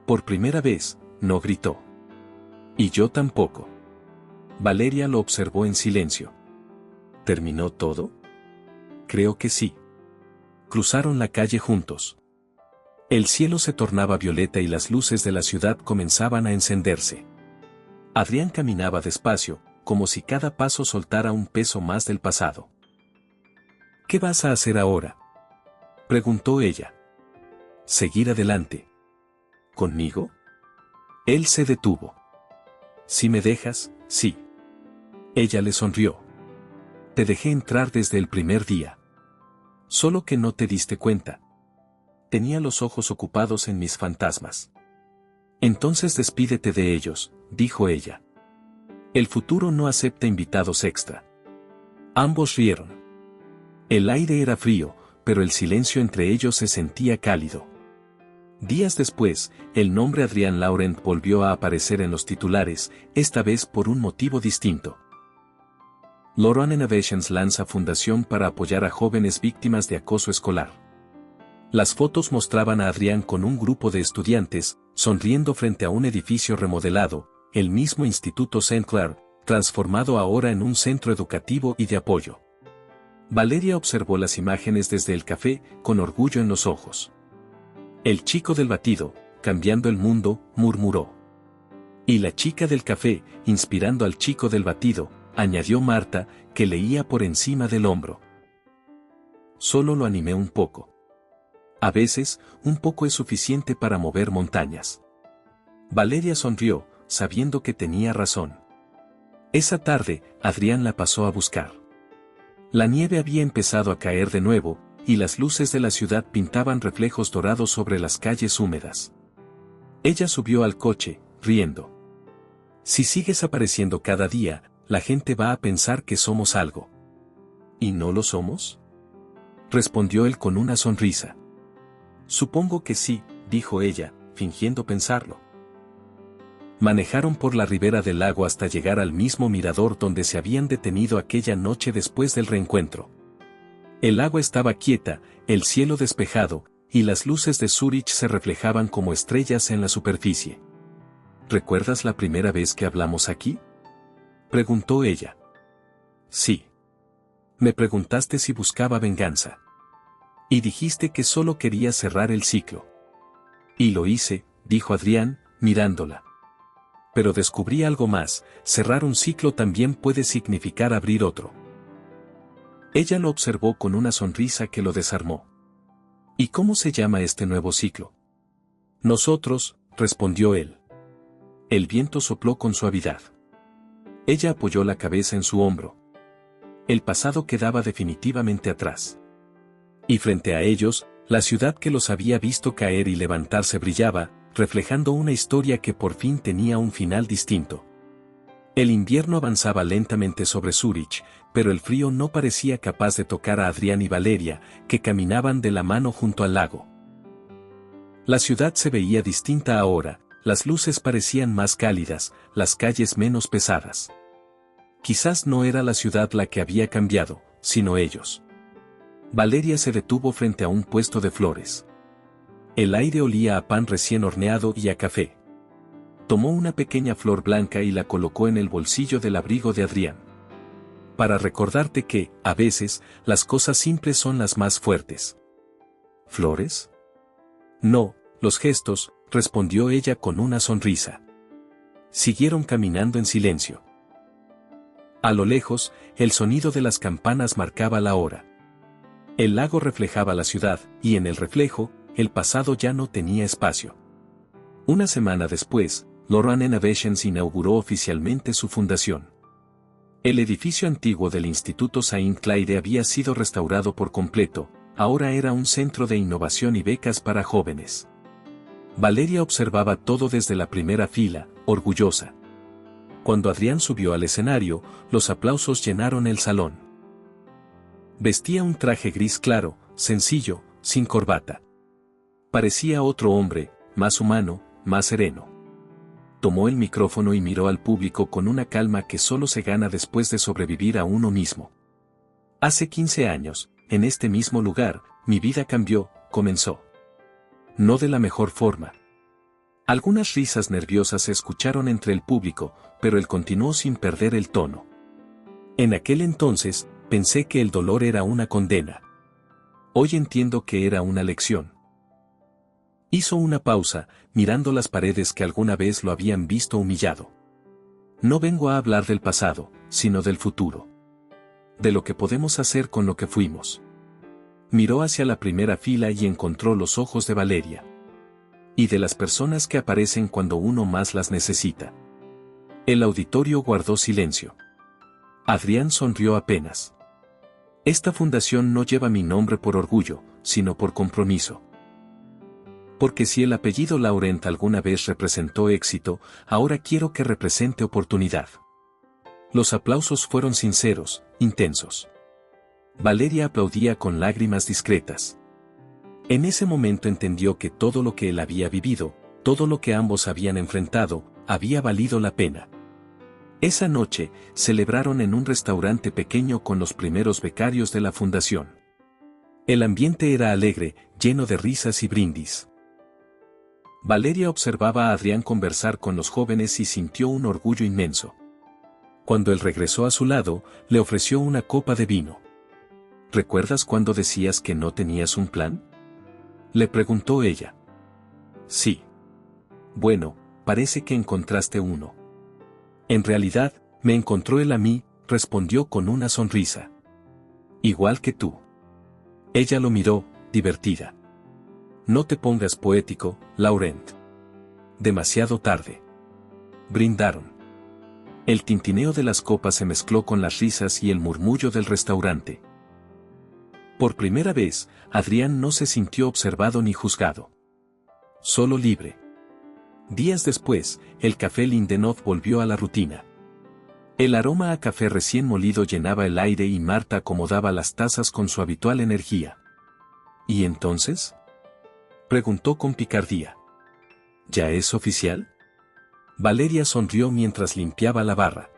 Por primera vez, no gritó. Y yo tampoco. Valeria lo observó en silencio. ¿Terminó todo? Creo que sí. Cruzaron la calle juntos. El cielo se tornaba violeta y las luces de la ciudad comenzaban a encenderse. Adrián caminaba despacio, como si cada paso soltara un peso más del pasado. ¿Qué vas a hacer ahora?, preguntó ella. Seguir adelante. ¿Conmigo? Él se detuvo. Si me dejas, sí. Ella le sonrió. Te dejé entrar desde el primer día. Solo que no te diste cuenta. Tenía los ojos ocupados en mis fantasmas. Entonces despídete de ellos, dijo ella. El futuro no acepta invitados extra. Ambos rieron. El aire era frío, pero el silencio entre ellos se sentía cálido. Días después, el nombre Adrián Laurent volvió a aparecer en los titulares, esta vez por un motivo distinto. Lauren Innovations lanza fundación para apoyar a jóvenes víctimas de acoso escolar. Las fotos mostraban a Adrián con un grupo de estudiantes, sonriendo frente a un edificio remodelado, el mismo Instituto St. Clair, transformado ahora en un centro educativo y de apoyo. Valeria observó las imágenes desde el café, con orgullo en los ojos. El chico del batido, cambiando el mundo, murmuró. Y la chica del café, inspirando al chico del batido, añadió Marta, que leía por encima del hombro. Solo lo animé un poco. A veces, un poco es suficiente para mover montañas. Valeria sonrió, sabiendo que tenía razón. Esa tarde, Adrián la pasó a buscar. La nieve había empezado a caer de nuevo, y las luces de la ciudad pintaban reflejos dorados sobre las calles húmedas. Ella subió al coche, riendo. Si sigues apareciendo cada día, la gente va a pensar que somos algo. ¿Y no lo somos?, respondió él con una sonrisa. Supongo que sí, dijo ella, fingiendo pensarlo. Manejaron por la ribera del lago hasta llegar al mismo mirador donde se habían detenido aquella noche después del reencuentro. El agua estaba quieta, el cielo despejado, y las luces de Zúrich se reflejaban como estrellas en la superficie. ¿Recuerdas la primera vez que hablamos aquí?, preguntó ella. Sí. Me preguntaste si buscaba venganza. Y dijiste que solo quería cerrar el ciclo. Y lo hice, dijo Adrián, mirándola. Pero descubrí algo más, cerrar un ciclo también puede significar abrir otro. Ella lo observó con una sonrisa que lo desarmó. ¿Y cómo se llama este nuevo ciclo? Nosotros, respondió él. El viento sopló con suavidad. Ella apoyó la cabeza en su hombro. El pasado quedaba definitivamente atrás. Y frente a ellos, la ciudad que los había visto caer y levantarse brillaba, reflejando una historia que por fin tenía un final distinto. El invierno avanzaba lentamente sobre Zúrich, pero el frío no parecía capaz de tocar a Adrián y Valeria, que caminaban de la mano junto al lago. La ciudad se veía distinta ahora, las luces parecían más cálidas, las calles menos pesadas. Quizás no era la ciudad la que había cambiado, sino ellos. Valeria se detuvo frente a un puesto de flores. El aire olía a pan recién horneado y a café. Tomó una pequeña flor blanca y la colocó en el bolsillo del abrigo de Adrián. Para recordarte que, a veces, las cosas simples son las más fuertes. ¿Flores? No, los gestos, respondió ella con una sonrisa. Siguieron caminando en silencio. A lo lejos, el sonido de las campanas marcaba la hora. El lago reflejaba la ciudad, y en el reflejo, el pasado ya no tenía espacio. Una semana después, Lauran Innovations inauguró oficialmente su fundación. El edificio antiguo del Instituto Saint Claire había sido restaurado por completo, ahora era un centro de innovación y becas para jóvenes. Valeria observaba todo desde la primera fila, orgullosa. Cuando Adrián subió al escenario, los aplausos llenaron el salón. Vestía un traje gris claro, sencillo, sin corbata. Parecía otro hombre, más humano, más sereno. Tomó el micrófono y miró al público con una calma que solo se gana después de sobrevivir a uno mismo. Hace 15 años, en este mismo lugar, mi vida cambió, comenzó. No de la mejor forma. Algunas risas nerviosas se escucharon entre el público, pero él continuó sin perder el tono. En aquel entonces, pensé que el dolor era una condena. Hoy entiendo que era una lección. Hizo una pausa, mirando las paredes que alguna vez lo habían visto humillado. No vengo a hablar del pasado, sino del futuro. De lo que podemos hacer con lo que fuimos. Miró hacia la primera fila y encontró los ojos de Valeria. Y de las personas que aparecen cuando uno más las necesita. El auditorio guardó silencio. Adrián sonrió apenas. Esta fundación no lleva mi nombre por orgullo, sino por compromiso. Porque si el apellido Laurent alguna vez representó éxito, ahora quiero que represente oportunidad. Los aplausos fueron sinceros, intensos. Valeria aplaudía con lágrimas discretas. En ese momento entendió que todo lo que él había vivido, todo lo que ambos habían enfrentado, había valido la pena. Esa noche, celebraron en un restaurante pequeño con los primeros becarios de la fundación. El ambiente era alegre, lleno de risas y brindis. Valeria observaba a Adrián conversar con los jóvenes y sintió un orgullo inmenso. Cuando él regresó a su lado, le ofreció una copa de vino. ¿Recuerdas cuando decías que no tenías un plan?, le preguntó ella. Sí. Bueno, parece que encontraste uno. En realidad, me encontró él a mí, respondió con una sonrisa. Igual que tú. Ella lo miró, divertida. No te pongas poético, Laurent. Demasiado tarde. Brindaron. El tintineo de las copas se mezcló con las risas y el murmullo del restaurante. Por primera vez, Adrián no se sintió observado ni juzgado. Solo libre. Días después, el café Lindenhof volvió a la rutina. El aroma a café recién molido llenaba el aire y Marta acomodaba las tazas con su habitual energía. ¿Y entonces?, preguntó con picardía. ¿Ya es oficial? Valeria sonrió mientras limpiaba la barra.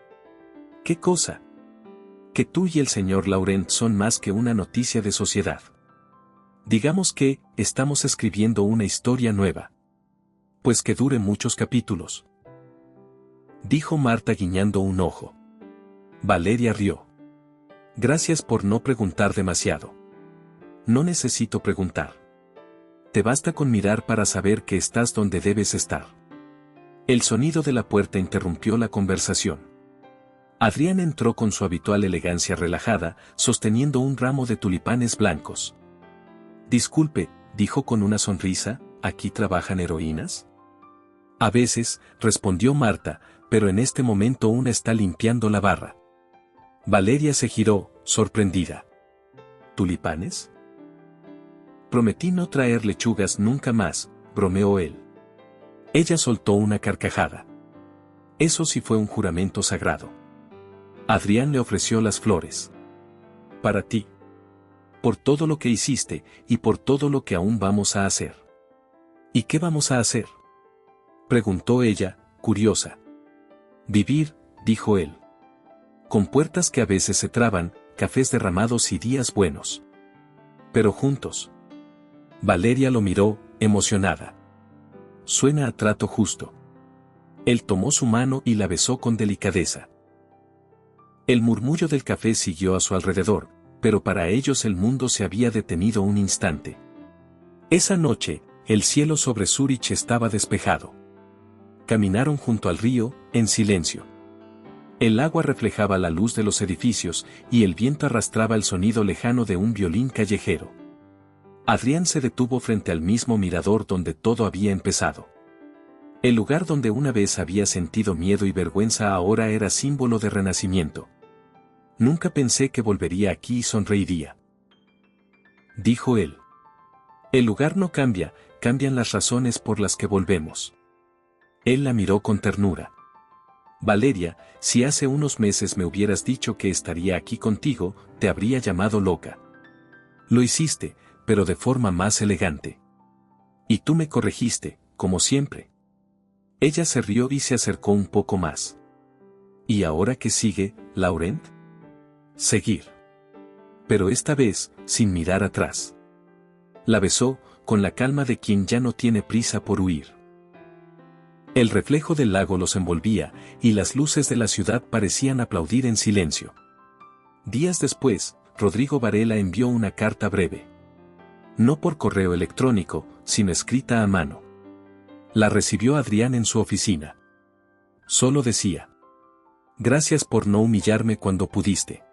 ¿Qué cosa? Que tú y el señor Laurent son más que una noticia de sociedad. Digamos que, estamos escribiendo una historia nueva. Pues que dure muchos capítulos. Dijo Marta guiñando un ojo. Valeria rió. Gracias por no preguntar demasiado. No necesito preguntar. Te basta con mirar para saber que estás donde debes estar. El sonido de la puerta interrumpió la conversación. Adrián entró con su habitual elegancia relajada, sosteniendo un ramo de tulipanes blancos. Disculpe, dijo con una sonrisa, ¿aquí trabajan heroínas? A veces, respondió Marta, pero en este momento una está limpiando la barra. Valeria se giró, sorprendida. ¿Tulipanes? Prometí no traer lechugas nunca más, bromeó él. Ella soltó una carcajada. Eso sí fue un juramento sagrado. Adrián le ofreció las flores. Para ti. Por todo lo que hiciste, y por todo lo que aún vamos a hacer. ¿Y qué vamos a hacer?, preguntó ella, curiosa. Vivir, dijo él. Con puertas que a veces se traban, cafés derramados y días buenos. Pero juntos. Valeria lo miró, emocionada. Suena a trato justo. Él tomó su mano y la besó con delicadeza. El murmullo del café siguió a su alrededor, pero para ellos el mundo se había detenido un instante. Esa noche, el cielo sobre Zúrich estaba despejado. Caminaron junto al río, en silencio. El agua reflejaba la luz de los edificios, y el viento arrastraba el sonido lejano de un violín callejero. Adrián se detuvo frente al mismo mirador donde todo había empezado. El lugar donde una vez había sentido miedo y vergüenza ahora era símbolo de renacimiento. Nunca pensé que volvería aquí y sonreiría, dijo él. El lugar no cambia, cambian las razones por las que volvemos. Él la miró con ternura. Valeria, si hace unos meses me hubieras dicho que estaría aquí contigo, te habría llamado loca. Lo hiciste, pero de forma más elegante. Y tú me corregiste, como siempre. Ella se rió y se acercó un poco más. ¿Y ahora qué sigue, Laurent? Seguir. Pero esta vez, sin mirar atrás. La besó, con la calma de quien ya no tiene prisa por huir. El reflejo del lago los envolvía, y las luces de la ciudad parecían aplaudir en silencio. Días después, Rodrigo Varela envió una carta breve. No por correo electrónico, sino escrita a mano. La recibió Adrián en su oficina. Solo decía: gracias por no humillarme cuando pudiste.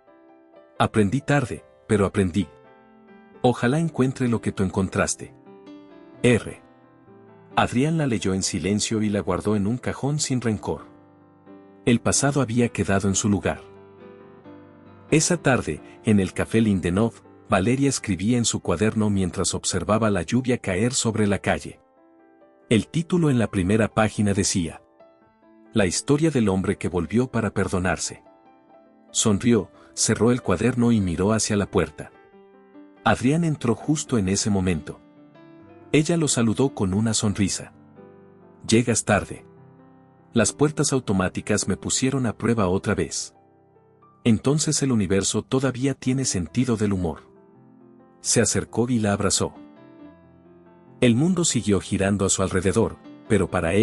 Aprendí tarde, pero aprendí. Ojalá encuentre lo que tú encontraste. R. Adrián la leyó en silencio y la guardó en un cajón sin rencor. El pasado había quedado en su lugar. Esa tarde, en el café Lindenov, Valeria escribía en su cuaderno mientras observaba la lluvia caer sobre la calle. El título en la primera página decía: La historia del hombre que volvió para perdonarse. Sonrió, cerró el cuaderno y miró hacia la puerta. Adrián entró justo en ese momento. Ella lo saludó con una sonrisa. Llegas tarde. Las puertas automáticas me pusieron a prueba otra vez. Entonces el universo todavía tiene sentido del humor. Se acercó y la abrazó. El mundo siguió girando a su alrededor, pero para él